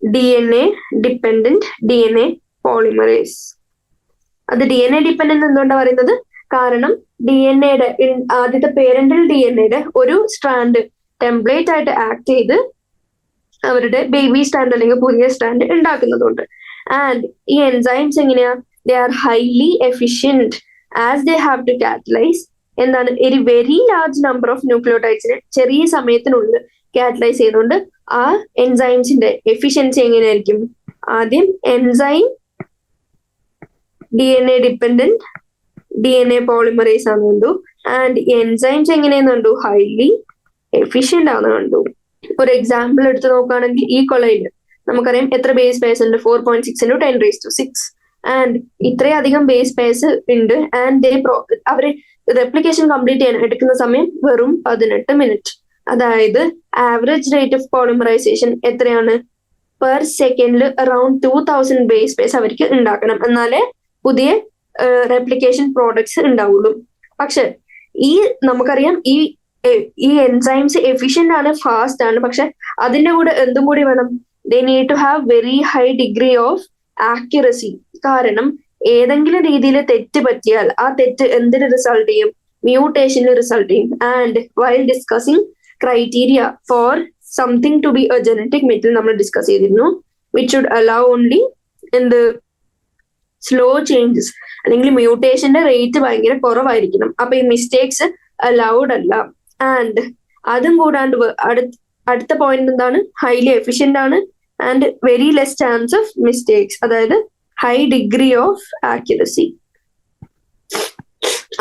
DNA dependent DNA polymerase. അത് DNA ഡിപ്പെൻഡന്റ് എന്തുകൊണ്ടാണ് പറയുന്നത്? കാരണം DNAയുടെ ആദ്യത്തെ പേരന്റൽ DNAയുടെ ഒരു സ്ട്രാൻഡ് ടെംപ്ലേറ്റ് ആയിട്ട് ആക്ട് ചെയ്ത് അവരുടെ ബേബി സ്റ്റാൻഡ് അല്ലെങ്കിൽ പുതിയ സ്റ്റാൻഡ് ഉണ്ടാക്കുന്നതുകൊണ്ട്. ആൻഡ് ഈ എൻസൈംസ് എങ്ങനെയാ? They are highly efficient as they have to catalyse എന്താണ്, ഒരു വെരി ലാർജ് നമ്പർ ഓഫ് ന്യൂക്ലിയോടൈഡ്സിനെ ചെറിയ സമയത്തിനുള്ളിൽ കാറ്റലൈസ് ചെയ്തുകൊണ്ട് ആ എൻസൈംസിന്റെ എഫിഷ്യൻസി എങ്ങനെയായിരിക്കും? ആദ്യം enzyme DNA dependent DNA polymerase ആണ് കണ്ടു. ആൻഡ് എൻസൈംസ് എങ്ങനെയെന്ന് കണ്ടു? ഹൈലി എഫിഷ്യന്റ് ആണ് കണ്ടു. ഒരു എക്സാമ്പിൾ എടുത്ത് നോക്കുകയാണെങ്കിൽ ഈ കൊളയില് നമുക്കറിയാം എത്ര ബേസ് പേഴ്സ് ഉണ്ട്? 4.6 × 10⁶. ആൻഡ് ഇത്രയധികം ബേസ് പേഴ്സ് ഉണ്ട്. ആൻഡ് അവര് റെപ്ലിക്കേഷൻ കംപ്ലീറ്റ് ചെയ്യാൻ എടുക്കുന്ന സമയം വെറും 18 മിനിറ്റ്. അതായത് ആവറേജ് റേറ്റ് ഓഫ് പോളിമറൈസേഷൻ എത്രയാണ്? പെർ സെക്കൻഡിൽ അറൌണ്ട് 2000 ബേസ് പേഴ്സ് അവർക്ക് ഉണ്ടാക്കണം, എന്നാലേ പുതിയ റെപ്ലിക്കേഷൻ പ്രോഡക്ട്സ് ഉണ്ടാവുള്ളൂ. പക്ഷെ നമുക്കറിയാം ഈ എൻസൈംസ് എഫിഷ്യന്റ് ആണ്, ഫാസ്റ്റ് ആണ്. പക്ഷെ അതിന്റെ കൂടെ എന്തും കൂടി വേണം? They need to have very high degree of accuracy. കാരണം ഏതെങ്കിലും രീതിയിൽ തെറ്റ് പറ്റിയാൽ ആ തെറ്റ് എന്തിന് റിസൾട്ട് ചെയ്യും? മ്യൂട്ടേഷനിൽ റിസൾട്ട് ചെയ്യും. And while discussing criteria for something to be a genetic material നമ്മൾ ഡിസ്കസ് ചെയ്തിരുന്നു. വിച്ച് ഷുഡ് അലൗ ഓൺലി എന്ത് സ്ലോ ചേഞ്ചസ്, അല്ലെങ്കിൽ മ്യൂട്ടേഷന്റെ റേറ്റ് ഭയങ്കര കുറവായിരിക്കണം. അപ്പൊ ഈ മിസ്റ്റേക്സ് അലൗഡ് അല്ല. ആൻഡ് അതും കൂടാണ്ട് അടുത്ത പോയിന്റ് എന്താണ്? ഹൈലി എഫിഷ്യന്റ് ആണ് and very less chance of mistakes, അതായത് ഹൈ ഡിഗ്രി ഓഫ് ആക്യുറസി.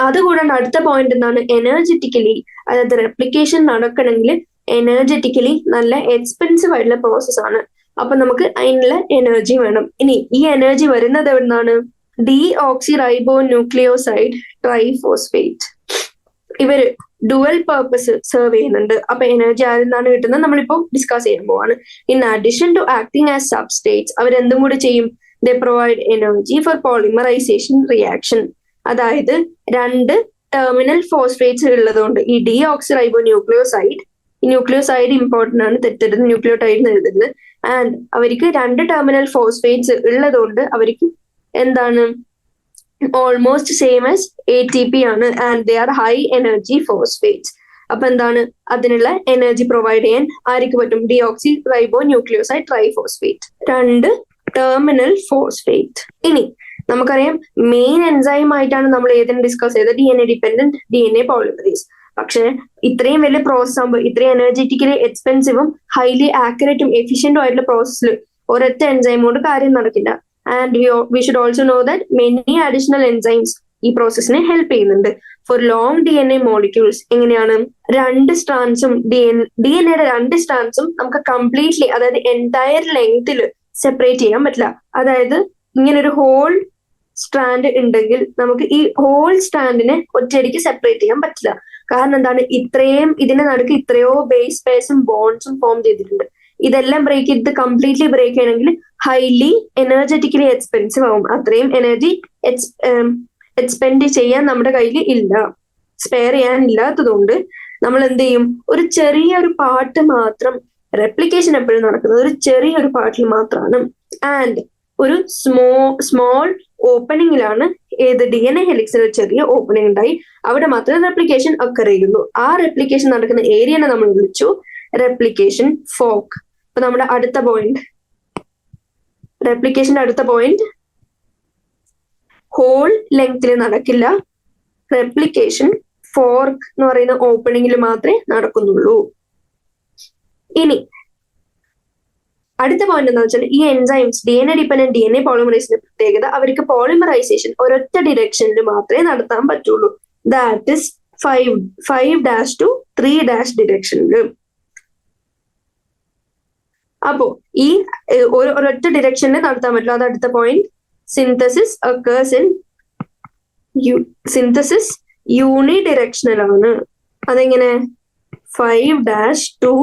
അതുകൂടാണ്ട് അടുത്ത പോയിന്റ് എന്താണ്? എനർജറ്റിക്കലി, അതായത് റെപ്ലിക്കേഷൻ നടക്കണമെങ്കിൽ എനർജറ്റിക്കലി നല്ല എക്സ്പെൻസീവ് ആയിട്ടുള്ള പ്രോസസ് ആണ്. അപ്പൊ നമുക്ക് അതിനുള്ള എനർജി വേണം. ഇനി ഈ എനർജി വരുന്നത് എവിടുന്നാണ്? Deoxyribonucleoside triphosphate. ഇവര് ഡുവൽ പർപ്പസ് സെർവ് ചെയ്യുന്നുണ്ട്. അപ്പൊ എനർജി ആരെന്നാണ് കിട്ടുന്നത്? നമ്മളിപ്പോ ഡിസ്കസ് ചെയ്യാൻ പോവാണ്. In addition to acting as substrates, അവരെന്തും കൂടി ചെയ്യും? They provide energy for polymerisation reaction. അതായത് 2 ടെർമിനൽ ഫോസ്ഫേറ്റ്സ് ഉള്ളതുകൊണ്ട് ഈ ഡീഓക്സിറൈബോന്യൂക്ലിയോസൈഡ്, ഈ ന്യൂക്ലിയോസൈഡ് ഇമ്പോർട്ടന്റ് ആണ്, തെറ്റരുത്, ന്യൂക്ലിയോടൈഡ് എഴുതരുത്. ആൻഡ് അവർക്ക് 2 ടെർമിനൽ ഫോസ്ഫേറ്റ്സ് ഉള്ളതുകൊണ്ട് അവർക്ക് എന്താണ്? ഓൾമോസ്റ്റ് സെയിം ആസ് ATP ആണ്. And they are high energy phosphates. അപ്പൊ എന്താണ്? അതിനുള്ള എനർജി പ്രൊവൈഡ് ചെയ്യാൻ ആർക്ക് പറ്റും? ഡീഓക്സിറൈബോന്യൂക്ലിയോസൈഡ് ട്രൈഫോസ്ഫേറ്റ്, 2 ടെർമിനൽ ഫോസ്ഫേറ്റ്. ഇനി നമുക്കറിയാം മെയിൻ എൻസൈം ആയിട്ടാണ് നമ്മൾ ഏതിനെ ഡിസ്കസ് ചെയ്തത്? DNA dependent DNA polymerase. പക്ഷെ ഇത്രയും വലിയ പ്രോസസ് ആകുമ്പോൾ, ഇത്രയും എനർജറ്റിക്കലി എക്സ്പെൻസീവും ഹൈലി ആക്യുറേറ്റും എഫിഷ്യന്റും ആയിട്ടുള്ള പ്രോസസ്സിൽ ഒരൊറ്റ എൻസൈം കൊണ്ട് കാര്യം നടക്കില്ല. And we should also know that many additional enzymes ഈ പ്രോസസ്സിനെ ഹെൽപ്പ് ചെയ്യുന്നുണ്ട്. ഫോർ ലോങ് DNA മോളിക്യൂൾസ് എങ്ങനെയാണ്, രണ്ട് സ്ട്രാൻഡ്സും DNA രണ്ട് സ്ട്രാൻഡ്സും നമുക്ക് കംപ്ലീറ്റ്ലി, അതായത് എൻറ്റയർ ലെങ്തിൽ സെപ്പറേറ്റ് ചെയ്യാൻ പറ്റില്ല. അതായത് ഇങ്ങനെ ഒരു ഹോൾ സ്ട്രാൻഡ് ഉണ്ടെങ്കിൽ നമുക്ക് ഈ ഹോൾ സ്ട്രാൻഡിനെ ഒറ്റയടിക്ക് സെപ്പറേറ്റ് ചെയ്യാൻ പറ്റില്ല. കാരണം എന്താണ്, ഇത്രയും ഇതിന്റെ നടുക്ക് ഇത്രയോ ബേസ് പെയർസും ബോൺസും ഫോം ചെയ്തിട്ടുണ്ട്. ഇതെല്ലാം ബ്രേക്ക് ചെയ്ത് കംപ്ലീറ്റ്ലി ബ്രേക്ക് ചെയ്യണമെങ്കിൽ ഹൈലി എനർജറ്റിക്കലി എക്സ്പെൻസീവ് ആവും. അത്രയും എനർജി എക്സ്പെൻഡ് ചെയ്യാൻ നമ്മുടെ കയ്യിൽ ഇല്ല, സ്പെയർ ചെയ്യാൻ ഇല്ലാത്തതുകൊണ്ട് നമ്മൾ എന്ത് ചെയ്യും, ഒരു ചെറിയൊരു പാർട്ട് മാത്രം, റെപ്ലിക്കേഷൻ എപ്പോഴും നടക്കുന്നത് ഒരു ചെറിയൊരു പാർട്ടിൽ മാത്രമാണ്. ആൻഡ് ഒരു സ്മോൾ ഓപ്പണിംഗിലാണ് ഏത് DNA ഹെലിക്സിൽ ഒരു ചെറിയ ഓപ്പണിംഗ് ഉണ്ടായി, അവിടെ മാത്രമേ റെപ്ലിക്കേഷൻ ഒക്കർ ചെയ്യുള്ളൂ. ആ റെപ്ലിക്കേഷൻ നടക്കുന്ന ഏരിയനെ നമ്മൾ വിളിച്ചു റെപ്ലിക്കേഷൻ ഫോർക്ക്. അപ്പൊ നമ്മുടെ അടുത്ത പോയിന്റ്, റെപ്ലിക്കേഷന്റെ അടുത്ത പോയിന്റ്, ഹോൾ ലെങ്തിൽ നടക്കില്ല, റെപ്ലിക്കേഷൻ ഫോർക്ക് എന്ന് പറയുന്ന ഓപ്പണിംഗിൽ മാത്രമേ നടക്കുന്നുള്ളൂ. ഇനി അടുത്ത പോയിന്റ് എന്താ വെച്ചാൽ, ഈ എൻസൈംസ് DNA ഡിപെൻഡന്റ് DNA പോളിമറൈസിന്റെ പ്രത്യേകത, അവർക്ക് പോളിമറൈസേഷൻ ഒരൊറ്റ ഡിറക്ഷനിൽ മാത്രമേ നടത്താൻ പറ്റുള്ളൂ. ദാറ്റ് ഇസ് 5' to 3' ഡിറക്ഷനിൽ. അപ്പോ ഈ ഒരൊറ്റ ഡിറക്ഷനിൽ നടത്താൻ പറ്റില്ല. അത് അടുത്ത point. Synthesis occurs in synthesis unidirectional ആണ്. അതെങ്ങനെ, 5' to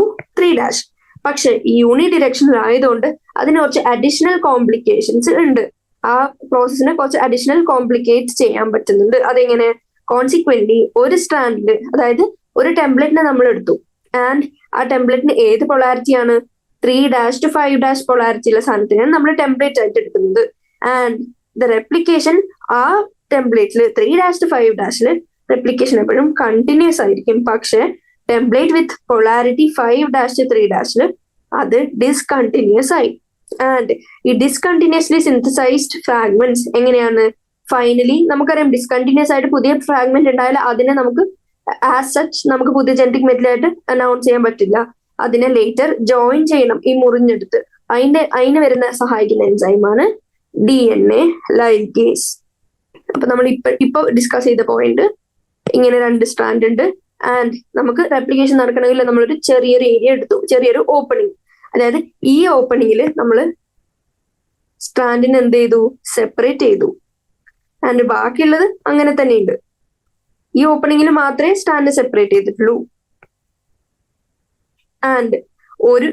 3'. പക്ഷെ യൂണി ഡിറക്ഷണൽ ആയതുകൊണ്ട് അതിന് കുറച്ച് അഡീഷണൽ കോംപ്ലിക്കേഷൻസ് ഉണ്ട്. ആ പ്രോസസ്സിനെ കുറച്ച് അഡീഷണൽ കോംപ്ലിക്കേറ്റ് ചെയ്യാൻ പറ്റുന്നുണ്ട്. അതെങ്ങനെ, കോൺസിക്വന്റ്ലി ഒരു സ്ട്രാൻഡില്, അതായത് ഒരു ടെംപ്ലേറ്റിനെ നമ്മൾ എടുത്തു, ആൻഡ് ആ ടെംപ്ലേറ്റിന് ഏത് പൊളാരിറ്റിയാണ്, 3' to 5' പൊളാരിറ്റി ഉള്ള സാധനത്തിനാണ് നമ്മൾ ടെംപ്ലേറ്റ് ആയിട്ട് എടുക്കുന്നത്. ആൻഡ് ദ റെപ്ലിക്കേഷൻ ആ ടെംപ്ലേറ്റിൽ 3' to 5' റെപ്ലിക്കേഷൻ എപ്പോഴും കണ്ടിന്യൂസ് ആയിരിക്കും. പക്ഷെ ടെംപ്ലേറ്റ് വിത്ത് പൊളാരിറ്റി 5' to 3' അത് ഡിസ്കണ്ടിന്യൂസ് ആയി. ആൻഡ് ഈ ഡിസ്കണ്ടിന്യൂസ്ലി സിന്തസൈസ്ഡ് ഫ്രാഗ്മെന്റ്സ് എങ്ങനെയാണ്, ഫൈനലി നമുക്കറിയാം ഡിസ്കണ്ടിന്യൂസ് ആയിട്ട് പുതിയ ഫ്രാഗ്മെന്റ് ഉണ്ടായാൽ അതിനെ നമുക്ക് ആസ് സച്ച് നമുക്ക് പുതിയ ജനറ്റിക് മെറ്റീരിയൽ ആയിട്ട് അനൗൺസ് ചെയ്യാൻ പറ്റില്ല. അതിനെ ലേറ്റർ ജോയിൻ ചെയ്യണം ഈ മുറിഞ്ഞെടുത്ത്. അതിന് വരുന്ന സഹായിക്കുന്ന എൻസൈമാണ് DNA ലൈഗേസ്. അപ്പൊ നമ്മൾ ഇപ്പൊ ഡിസ്കസ് ചെയ്ത പോയിന്റ്, ഇങ്ങനെ രണ്ട് സ്ട്രാൻഡ് ഉണ്ട്, ആൻഡ് നമുക്ക് റെപ്ലിക്കേഷൻ നടക്കണമെങ്കിൽ നമ്മളൊരു ചെറിയൊരു ഏരിയ എടുത്തു, ചെറിയൊരു ഓപ്പണിംഗ്. അതായത് ഈ ഓപ്പണിംഗിൽ നമ്മൾ സ്ട്രാൻഡിനെ എന്ത് ചെയ്തു, സെപ്പറേറ്റ് ചെയ്തു. ആൻഡ് ബാക്കിയുള്ളത് അങ്ങനെ തന്നെ ഉണ്ട്. ഈ ഓപ്പണിംഗിൽ മാത്രമേ സ്ട്രാൻഡ് സെപ്പറേറ്റ് ചെയ്തിട്ടുള്ളൂ. ആൻഡ്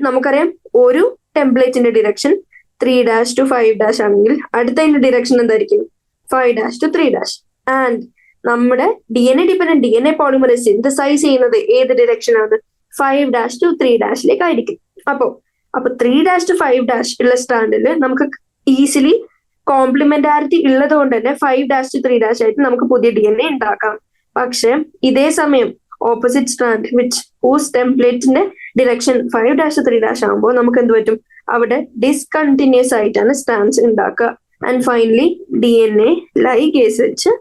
നമുക്കറിയാം ഒരു ടെംപ്ലേറ്റിന്റെ ഡിറക്ഷൻ 3' to 5' ആണെങ്കിൽ അടുത്തതിന്റെ ഡിറക്ഷൻ എന്തായിരിക്കും, 5' to 3'. ആൻഡ് നമ്മുടെ DNA dependent DNA polymerase synthesise ചെയ്യുന്നത് ഏത് ഡിറക്ഷനാണ്, 5' to 3' ആയിരിക്കും. അപ്പൊ 3' to 5' ഉള്ള സ്റ്റാൻഡിൽ നമുക്ക് ഈസിലി കോംപ്ലിമെന്റാരിറ്റി ഉള്ളത് കൊണ്ട് തന്നെ 5' to 3' ആയിട്ട് നമുക്ക് പുതിയ DNA ഉണ്ടാക്കാം. പക്ഷെ ഇതേ സമയം ഓപ്പോസിറ്റ് സ്റ്റാൻഡ് ഹൂസ് ടെംപ്ലേറ്റിന്റെ ഡിറക്ഷൻ 5' to 3' ആകുമ്പോൾ നമുക്ക് എന്ത് പറ്റും, അവിടെ ഡിസ്കണ്ടിന്യൂസ് ആയിട്ടാണ് സ്റ്റാൻഡ്സ് ഉണ്ടാക്കുക. ആൻഡ് ഫൈനലി DNA ലൈഗേസ് വെച്ച്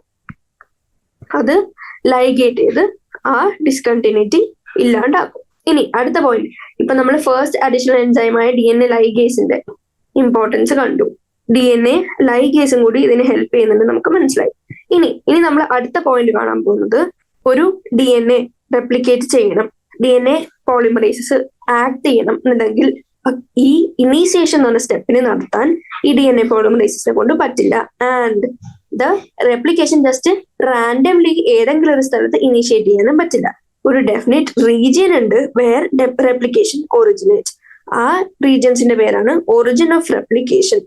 അത് ലൈഗേറ്റ് ചെയ്ത് ആ ഡിസ്കണ്ടിന്യൂറ്റി ഇല്ലാണ്ടാക്കും. ഇനി അടുത്ത പോയിന്റ്, ഇപ്പൊ നമ്മൾ ഫസ്റ്റ് അഡീഷണൽ എൻസൈമായ DNA ലൈഗേസിന്റെ ഇമ്പോർട്ടൻസ് കണ്ടു. DNA ലൈഗേസും കൂടി ഇതിനെ ഹെൽപ്പ് ചെയ്യുന്നുണ്ട് നമുക്ക് മനസ്സിലായി. ഇനി നമ്മൾ അടുത്ത പോയിന്റ് കാണാൻ പോകുന്നത്, ഒരു DNA റെപ്ലിക്കേറ്റ് ചെയ്യണം, DNA പോളിമറൈസസ് ആക്ട് ചെയ്യണം എന്നുണ്ടെങ്കിൽ ഈ ഇനീസിയേഷൻ എന്ന് പറഞ്ഞ സ്റ്റെപ്പിനെ നടത്താൻ ഈ DNA പോളിമറൈസസിനെ കൊണ്ട് പറ്റില്ല. And the replication just randomly ഏതെങ്കിലും ഒരു സ്ഥലത്ത് ഇനീഷ്യേറ്റ് ചെയ്യാനും പറ്റില്ല. ഒരു ഡെഫിനറ്റ് റീജിയൻ ഉണ്ട് വേർ റെപ്ലിക്കേഷൻ ഒറിജിനേറ്റ്. ആ റീജിയൻസിന്റെ പേരാണ് ഒറിജിൻ ഓഫ് റെപ്ലിക്കേഷൻ.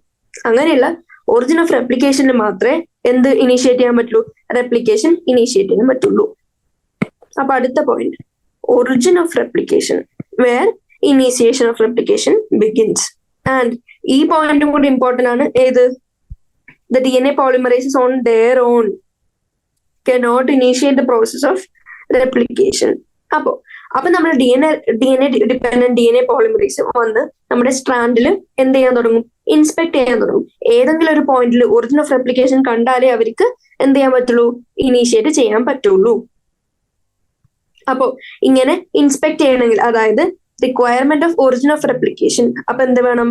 അങ്ങനെയുള്ള ഒറിജിൻ ഓഫ് റെപ്ലിക്കേഷനിൽ മാത്രമേ എന്ത് ഇനീഷ്യേറ്റ് ചെയ്യാൻ പറ്റുള്ളൂ, റെപ്ലിക്കേഷൻ ഇനീഷ്യേറ്റ് ചെയ്യാൻ പറ്റുള്ളൂ. അപ്പൊ അടുത്ത point, origin of replication where initiation of replication begins. And ഈ പോയിന്റും കൂടി ഇമ്പോർട്ടന്റ് ആണ്. ഏത്, the DNA polymerases on their own cannot initiate the process of replication. അപ്പൊ നമ്മൾ DNA ഡിപെൻഡന്റ് DNA പോളിമറേസ് വന്ന് നമ്മുടെ സ്ട്രാൻഡിൽ എന്ത് ചെയ്യാൻ തുടങ്ങും, ഇൻസ്പെക്ട് ചെയ്യാൻ തുടങ്ങും. ഏതെങ്കിലും ഒരു പോയിന്റിൽ ഒറിജിൻ ഓഫ് റെപ്ലിക്കേഷൻ കണ്ടാലേ അവർക്ക് എന്ത് ചെയ്യാൻ പറ്റുള്ളൂ, ഇനീഷ്യേറ്റ് ചെയ്യാൻ പറ്റുള്ളൂ. അപ്പോ ഇങ്ങനെ ഇൻസ്പെക്ട് ചെയ്യണമെങ്കിൽ, അതായത് requirement of origin of replication, അപ്പൊ എന്ത് വേണം,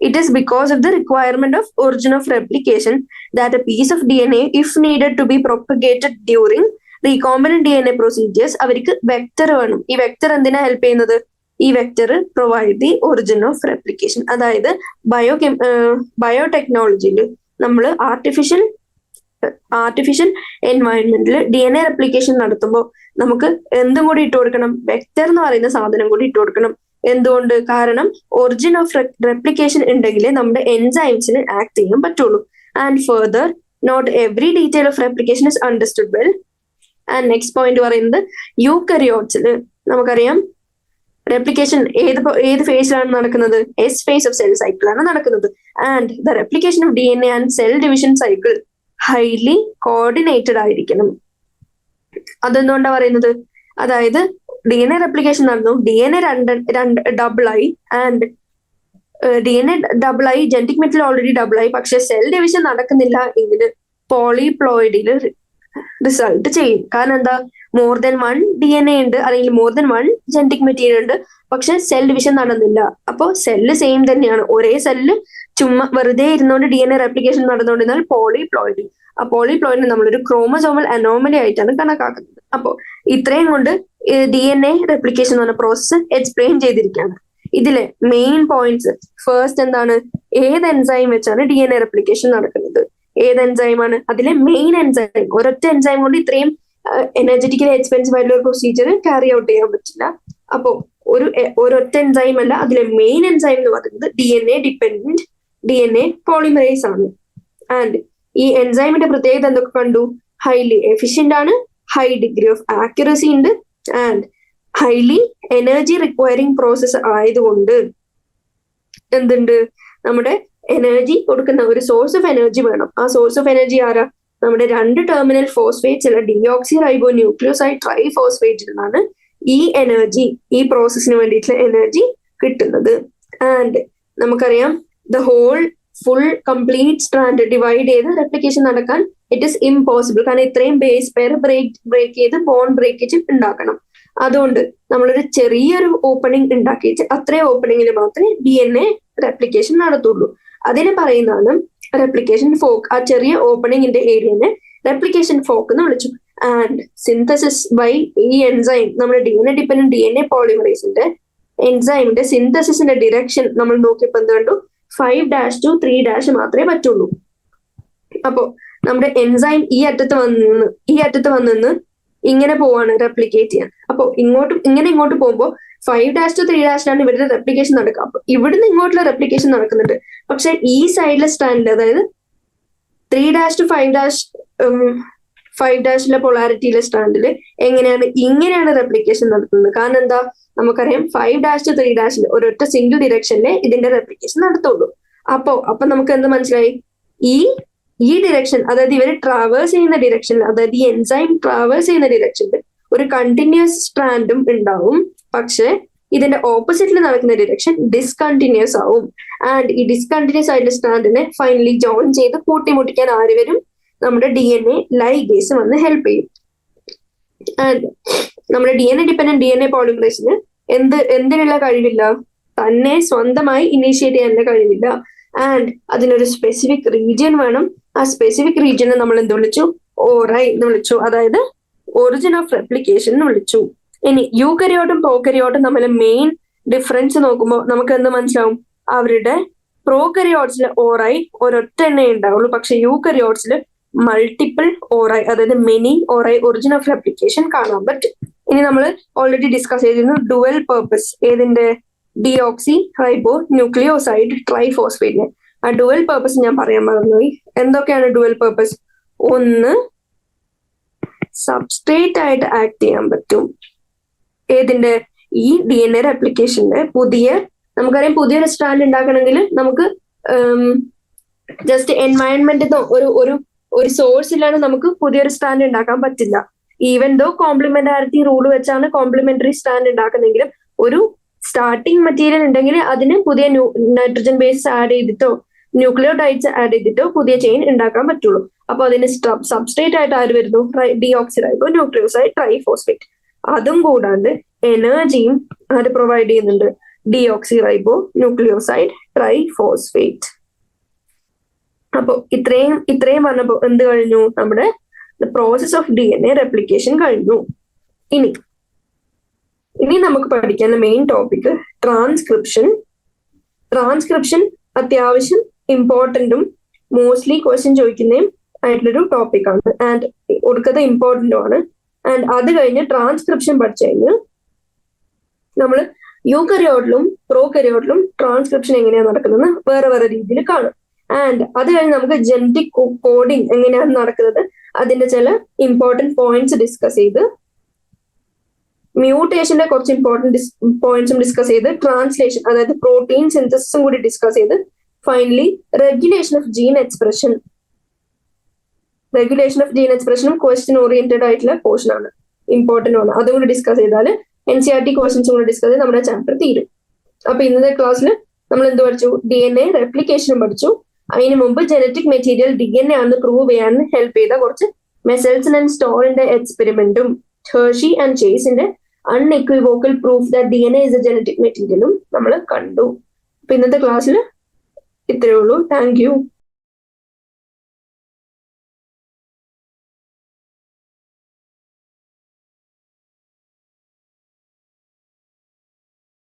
It is because of the requirement of origin of replication that a piece of DNA, if needed to be propagated during recombinant DNA procedures, അവർക്ക് വെക്ടർ വേണം. ഈ vector എന്തിനാ help ചെയ്യുന്നത്? ഈ vector provide the origin of replication. അതായത് ബയോടെക്നോളജിയിൽ നമ്മൾ artificial എൻവയൺമെന്റിൽ DNA replication നടത്തുമ്പോൾ നമുക്ക് എന്തും കൂടി ഇട്ട് കൊടുക്കണം? വെക്ടർ എന്ന് പറയുന്ന സാധനം കൂടി ഇട്ട് കൊടുക്കണം. എന്തുകൊണ്ട്? കാരണം ഒറിജിൻ ഓഫ് റെപ്ലിക്കേഷൻ ഉണ്ടെങ്കിലേ നമ്മുടെ എൻസൈംസിന് ആക്ട് ചെയ്യാൻ പറ്റുള്ളൂ. And further, not every detail of replication is understood well. And next point പറയുന്നത്, യൂക്കറിയോട്സിൽ നമുക്കറിയാം റെപ്ലിക്കേഷൻ ഏത് ഫേസിലാണ് നടക്കുന്നത്? എസ് ഫേസ് ഓഫ് സെൽ സൈക്കിളാണ് നടക്കുന്നത്. And the replication of DNA and cell division cycle highly coordinated ആയിരിക്കണം. അതെന്തുകൊണ്ടാ പറയുന്നത്? അതായത് DNA റെപ്ലിക്കേഷൻ നടന്നു, DNA ഡബിൾ ആയി, ആൻഡ് DNA ഡബിൾ ആയി, ജനറ്റിക് മെറ്റീരിയൽ ഓൾറെഡി ഡബിൾ ആയി, പക്ഷെ സെൽ ഡിവിഷൻ നടക്കുന്നില്ല എങ്കിൽ പോളിപ്ലോയിഡിൽ റിസൾട്ട് ചെയ്യും. കാരണം എന്താ? മോർ ദൻ 1 DNA ഉണ്ട്, അല്ലെങ്കിൽ മോർ ദൻ 1 ജനറ്റിക് മെറ്റീരിയൽ ഉണ്ട്, പക്ഷെ സെൽ ഡിവിഷൻ നടന്നില്ല. അപ്പോൾ സെല്ല് സെയിം തന്നെയാണ്. ഒരേ സെല്ല് ചുമ്മാ വെറുതെ ഇരുന്നുകൊണ്ട് DNA റെപ്ലിക്കേഷൻ നടന്നുകൊണ്ടിരുന്നാൽ പോളിപ്ലോയിഡ്. ആ പോളിപ്ലോയിഡിനെ നമ്മളൊരു ക്രോമസോമൽ അനോമലി ആയിട്ടാണ് കണക്കാക്കുന്നത്. അപ്പോൾ ഇത്രയും കൊണ്ട് DNA റെപ്ലിക്കേഷൻ എന്ന് പറഞ്ഞ പ്രോസസ്സ് എക്സ്പ്ലെയിൻ ചെയ്തിരിക്കുകയാണ്. ഇതിലെ മെയിൻ പോയിന്റ്സ്, ഫസ്റ്റ് എന്താണ്? ഏത് എൻസൈം വെച്ചാണ് DNA റെപ്ലിക്കേഷൻ നടക്കുന്നത്? ഏത് എൻസൈമാണ്? അതിലെ മെയിൻ എൻസൈം. ഒരൊറ്റ എൻസൈം കൊണ്ട് ഇത്രയും എനർജറ്റിക്കലി എക്സ്പെൻസീവ് ആയിട്ടുള്ള പ്രൊസീജിയർ ക്യാരി ഔട്ട് ചെയ്യാൻ പറ്റില്ല. അപ്പോ ഒരൊറ്റ എൻസൈം അല്ല, അതിലെ മെയിൻ എൻസൈം എന്ന് പറയുന്നത് DNA ഡിപെൻഡന്റ് DNA പോളിമറേസ് ആണ്. ആൻഡ് ഈ എൻസൈമിന്റെ പ്രത്യേകത എന്തൊക്കെ കണ്ടു? ഹൈലി എഫിഷ്യന്റ് ആണ്, ഹൈ ഡിഗ്രി ഓഫ് ആക്യുറസി ഉണ്ട്, and highly energy requiring process ആയതുകൊണ്ട് എന്തുണ്ട്? നമ്മുടെ എനർജി കൊടുക്കുന്ന ഒരു സോഴ്സ് ഓഫ് എനർജി വേണം. ആ സോഴ്സ് ഓഫ് എനർജി ആരാ? നമ്മുടെ 2 ടെർമിനൽ ഫോസ്ഫേറ്റ്സ് ഉള്ള ഡിയോക്സി റൈബോ ന്യൂക്ലിയോസൈഡ് ട്രൈഫോസ്ഫേറ്റിൽ നിന്നാണ് ഈ എനർജി, ഈ പ്രോസസ്സിന് വേണ്ടിയിട്ടുള്ള എനർജി കിട്ടുന്നത്. ആൻഡ് നമുക്കറിയാം, the whole full complete strand divide ചെയ്ത് റെപ്ലിക്കേഷൻ നടക്കാൻ ഇറ്റ് ഇസ് ഇമ്പോസിബിൾ. കാരണം ഇത്രയും ബേസ് പെയർ ബ്രേക്ക് ചെയ്ത് ബോണ്ട് ബ്രേക്കേജ് ഉണ്ടാക്കണം. അതുകൊണ്ട് നമ്മളൊരു ചെറിയൊരു ഓപ്പണിംഗ് ഉണ്ടാക്കിയിട്ട് അത്രയും ഓപ്പണിംഗിൽ മാത്രമേ DNA റെപ്ലിക്കേഷൻ നടത്തുള്ളൂ. അതിന് പറയുന്നതാണ് റെപ്ലിക്കേഷൻ ഫോക്ക്. ആ ചെറിയ ഓപ്പണിംഗിന്റെ ഏരിയനെ റെപ്ലിക്കേഷൻ ഫോക്ക് എന്ന് വിളിച്ചു. ആൻഡ് സിന്തസിസ് ബൈ ഈ എൻസൈം, നമ്മുടെ DNA ഡിപെൻഡന്റ് DNA പോളിമറേസിന്റെ എൻസൈമിന്റെ സിന്തസിസിന്റെ ഡിറക്ഷൻ നമ്മൾ നോക്കിയപ്പോൾ എന്ത് കണ്ടു? 5' to 3' മാത്രമേ പറ്റുള്ളൂ. അപ്പോ നമ്മുടെ എൻസൈം ഈ അറ്റത്ത് വന്നിന്ന് ഇങ്ങനെ പോവാണ് റെപ്ലിക്കേറ്റ് ചെയ്യാൻ. അപ്പൊ ഇങ്ങോട്ട് പോകുമ്പോൾ 5' to 3' ഇവരുടെ റെപ്ലിക്കേഷൻ നടക്കുക. അപ്പൊ ഇവിടുന്ന് ഇങ്ങോട്ടുള്ള റെപ്ലിക്കേഷൻ നടക്കുന്നുണ്ട്. പക്ഷെ ഈ സൈഡിലെ സ്റ്റാൻഡിൽ, അതായത് 3' to 5' പൊളാരിറ്റിയിലെ സ്റ്റാൻഡിൽ ഇങ്ങനെയാണ് റെപ്ലിക്കേഷൻ നടത്തുന്നത്. കാരണം എന്താ? നമുക്കറിയാം 5' to 3' ഒരൊറ്റ സിംഗിൾ ഡിറക്ഷനിലെ ഇതിന്റെ റെപ്ലിക്കേഷൻ നടത്തുള്ളൂ. അപ്പൊ നമുക്ക് എന്ത് മനസ്സിലായി? ഈ ഡിറക്ഷൻ, അതായത് ഇവർ ട്രാവേഴ്സ് ചെയ്യുന്ന ഡിറക്ഷനിൽ, അതായത് ഈ എൻസൈം ട്രാവേഴ്സ് ചെയ്യുന്ന ഡിറക്ഷനിൽ ഒരു കണ്ടിന്യൂസ് സ്ട്രാൻഡും ഉണ്ടാവും. പക്ഷെ ഇതിന്റെ ഓപ്പോസിറ്റിൽ നടക്കുന്ന ഡിറക്ഷൻ ഡിസ്കണ്ടിന്യൂസ് ആവും. ആൻഡ് ഈ ഡിസ്കണ്ടിന്യൂസ് ആയിട്ടുള്ള സ്ട്രാൻഡിനെ ഫൈനലി ജോയിൻ ചെയ്ത് കൂട്ടിമുട്ടിക്കാൻ ആര് വരും? നമ്മുടെ DNA ലൈഗേസ് വന്ന് ഹെൽപ്പ് ചെയ്യും. ആൻഡ് നമ്മുടെ DNA ഡിപെൻഡന്റ് DNA പോളിമറേസിന് എന്തിനുള്ള കഴിവില്ല? തന്നെ സ്വന്തമായി ഇനീഷ്യേറ്റ് ചെയ്യാനുള്ള കഴിവില്ല. ആൻഡ് അതിനൊരു സ്പെസിഫിക് റീജിയൻ വേണം. ആ സ്പെസിഫിക് റീജിയനെ നമ്മൾ എന്ത് വിളിച്ചു? ORI എന്ന് വിളിച്ചു. അതായത് ഒറിജിൻ ഓഫ് റെപ്ലിക്കേഷൻ എന്ന് വിളിച്ചു. ഇനി യൂകരിയോട്ടും പ്രോകരിയോട്ടും തമ്മിലെ മെയിൻ ഡിഫറൻസ് നോക്കുമ്പോൾ നമുക്ക് എന്ത് മനസ്സിലാവും? അവരുടെ പ്രോകരിയോട്സിലെ ORI ഒരൊറ്റ എണ്ണേ ഉണ്ടാവുള്ളൂ. പക്ഷെ യൂകരിയോട്സിൽ മൾട്ടിപ്പിൾ ORI, അതായത് many ORI origin of replication കാണാൻ പറ്റും. ഇനി നമ്മൾ ഓൾറെഡി ഡിസ്കസ് ചെയ്തിരുന്നു ഡുവൽ പർപ്പസ്. ഏതിന്റെ? ഡിയോക്സി റൈബോ ന്യൂക്ലിയോസൈഡ് ട്രൈഫോസ്ഫേറ്റിന്. ആ ഡുവൽ പർപ്പസ് ഞാൻ പറയാൻ മറന്നുപോയി. എന്തൊക്കെയാണ് ഡുവൽ പർപ്പസ്? ഒന്ന്, സബ്സ്ട്രേറ്റ് ആയിട്ട് ആക്ട് ചെയ്യാൻ പറ്റും. ഏതിന്റെ? ഈ DNA റെപ്ലിക്കേഷന്റെ നമുക്കറിയാം പുതിയൊരു സ്ട്രാൻഡ് ഉണ്ടാക്കണമെങ്കിൽ നമുക്ക് ജസ്റ്റ് എൻവയൺമെന്റ് ഒരു സോഴ്സ് ഇല്ലാതെ നമുക്ക് പുതിയൊരു സ്ട്രാൻഡ് ഉണ്ടാക്കാൻ പറ്റില്ല. ഈവൻ ദോ കോംപ്ലിമെന്റാരിറ്റി റൂൾ വെച്ചാണ് കോംപ്ലിമെന്ററി സ്ട്രാൻഡ് ഉണ്ടാക്കുന്നെങ്കിലും ഒരു സ്റ്റാർട്ടിങ് മെറ്റീരിയൽ ഉണ്ടെങ്കിൽ അതിന് പുതിയ നൈട്രജൻ ബേസ് ആഡ് ചെയ്തിട്ടോ ന്യൂക്ലിയോടൈഡ്സ് ആഡ് ചെയ്തിട്ടോ പുതിയ ചെയിൻ ഉണ്ടാക്കാൻ പറ്റുള്ളൂ. അപ്പൊ അതിന് സബ്സ്ട്രേറ്റ് ആയിട്ട് ആര് വരുന്നു? ഡിയോക്സിറൈബോ ന്യൂക്ലിയോസൈഡ് ട്രൈഫോസ്ഫേറ്റ്. അതും കൂടാണ്ട് എനർജിയും ആര് പ്രൊവൈഡ് ചെയ്യുന്നുണ്ട്? ഡിയോക്സിറൈബോ ന്യൂക്ലിയോസൈഡ് ട്രൈഫോസ്ഫേറ്റ്. അപ്പൊ ഇത്രയും വന്നപ്പോ എന്ത് കഴിഞ്ഞു? നമ്മുടെ പ്രോസസ് ഓഫ് DNA റെപ്ലിക്കേഷൻ കഴിഞ്ഞു. ഇനി നമുക്ക് പഠിക്കുന്ന മെയിൻ ടോപ്പിക് ട്രാൻസ്ക്രിപ്ഷൻ. ട്രാൻസ്ക്രിപ്ഷൻ അത്യാവശ്യം ഇമ്പോർട്ടന്റും മോസ്റ്റ്ലി ക്വസ്റ്റ്യൻ ചോദിക്കുന്നതും ആയിട്ടുള്ളൊരു ടോപ്പിക്കാണ് ആൻഡ് ഒടുക്കത്തെ ഇമ്പോർട്ടന്റും ആണ്. ആൻഡ് അത് കഴിഞ്ഞ് ട്രാൻസ്ക്രിപ്ഷൻ പഠിച്ചു കഴിഞ്ഞ് നമ്മൾ യൂകരിയോട്ടിലും പ്രോകരിയോട്ടിലും ട്രാൻസ്ക്രിപ്ഷൻ എങ്ങനെയാണ് നടക്കുന്നത് വേറെ വേറെ രീതിയിൽ കാണും. ആൻഡ് അത് കഴിഞ്ഞ് നമുക്ക് ജനറ്റിക് കോഡിങ് എങ്ങനെയാണ് നടക്കുന്നത് അതിന്റെ ചില ഇമ്പോർട്ടന്റ് പോയിന്റ്സ് ഡിസ്കസ് ചെയ്ത്, മ്യൂട്ടേഷന്റെ കുറച്ച് ഇമ്പോർട്ടന്റ് പോയിന്റ്സും ഡിസ്കസ് ചെയ്ത്, ട്രാൻസ്ലേഷൻ അതായത് പ്രോട്ടീൻ സിന്തസിസും കൂടി ഡിസ്കസ് ചെയ്ത്, finally regulation of gene expression. Regulation of gene എക്സ്പ്രഷനും ക്വസ്റ്റ്യൻ ഓറിയന്റഡ് ആയിട്ടുള്ള പോർഷൻ ആണ്, ഇമ്പോർട്ടന്റ് ആണ്. അതും കൂടി ഡിസ്കസ് ചെയ്താൽ NCERT ക്വസ്റ്റ്യൻസും കൂടി ഡിസ്കസ് ചെയ്ത് നമ്മുടെ ചാപ്റ്റർ തീരും. അപ്പൊ ഇന്നത്തെ ക്ലാസ്സിൽ നമ്മൾ എന്ത് പഠിച്ചു? DNA റെപ്ലിക്കേഷനും പഠിച്ചു. അതിന് മുമ്പ് ജനറ്റിക് മെറ്റീരിയൽ DNA ആണെന്ന് പ്രൂവ് ചെയ്യാൻ ഹെൽപ്പ് ചെയ്ത കുറച്ച് മെസൽസൺ ആൻഡ് സ്റ്റോറിന്റെ എക്സ്പെരിമെന്റും ഹെർഷി ആൻഡ് ചേസിന്റെ unequivocal proof that DNA is a genetic മെറ്റീരിയലും നമ്മൾ കണ്ടു. അപ്പൊ ഇന്നത്തെ ക്ലാസ്സിൽ ഇത്രയേ ഉള്ളൂ. Thank U.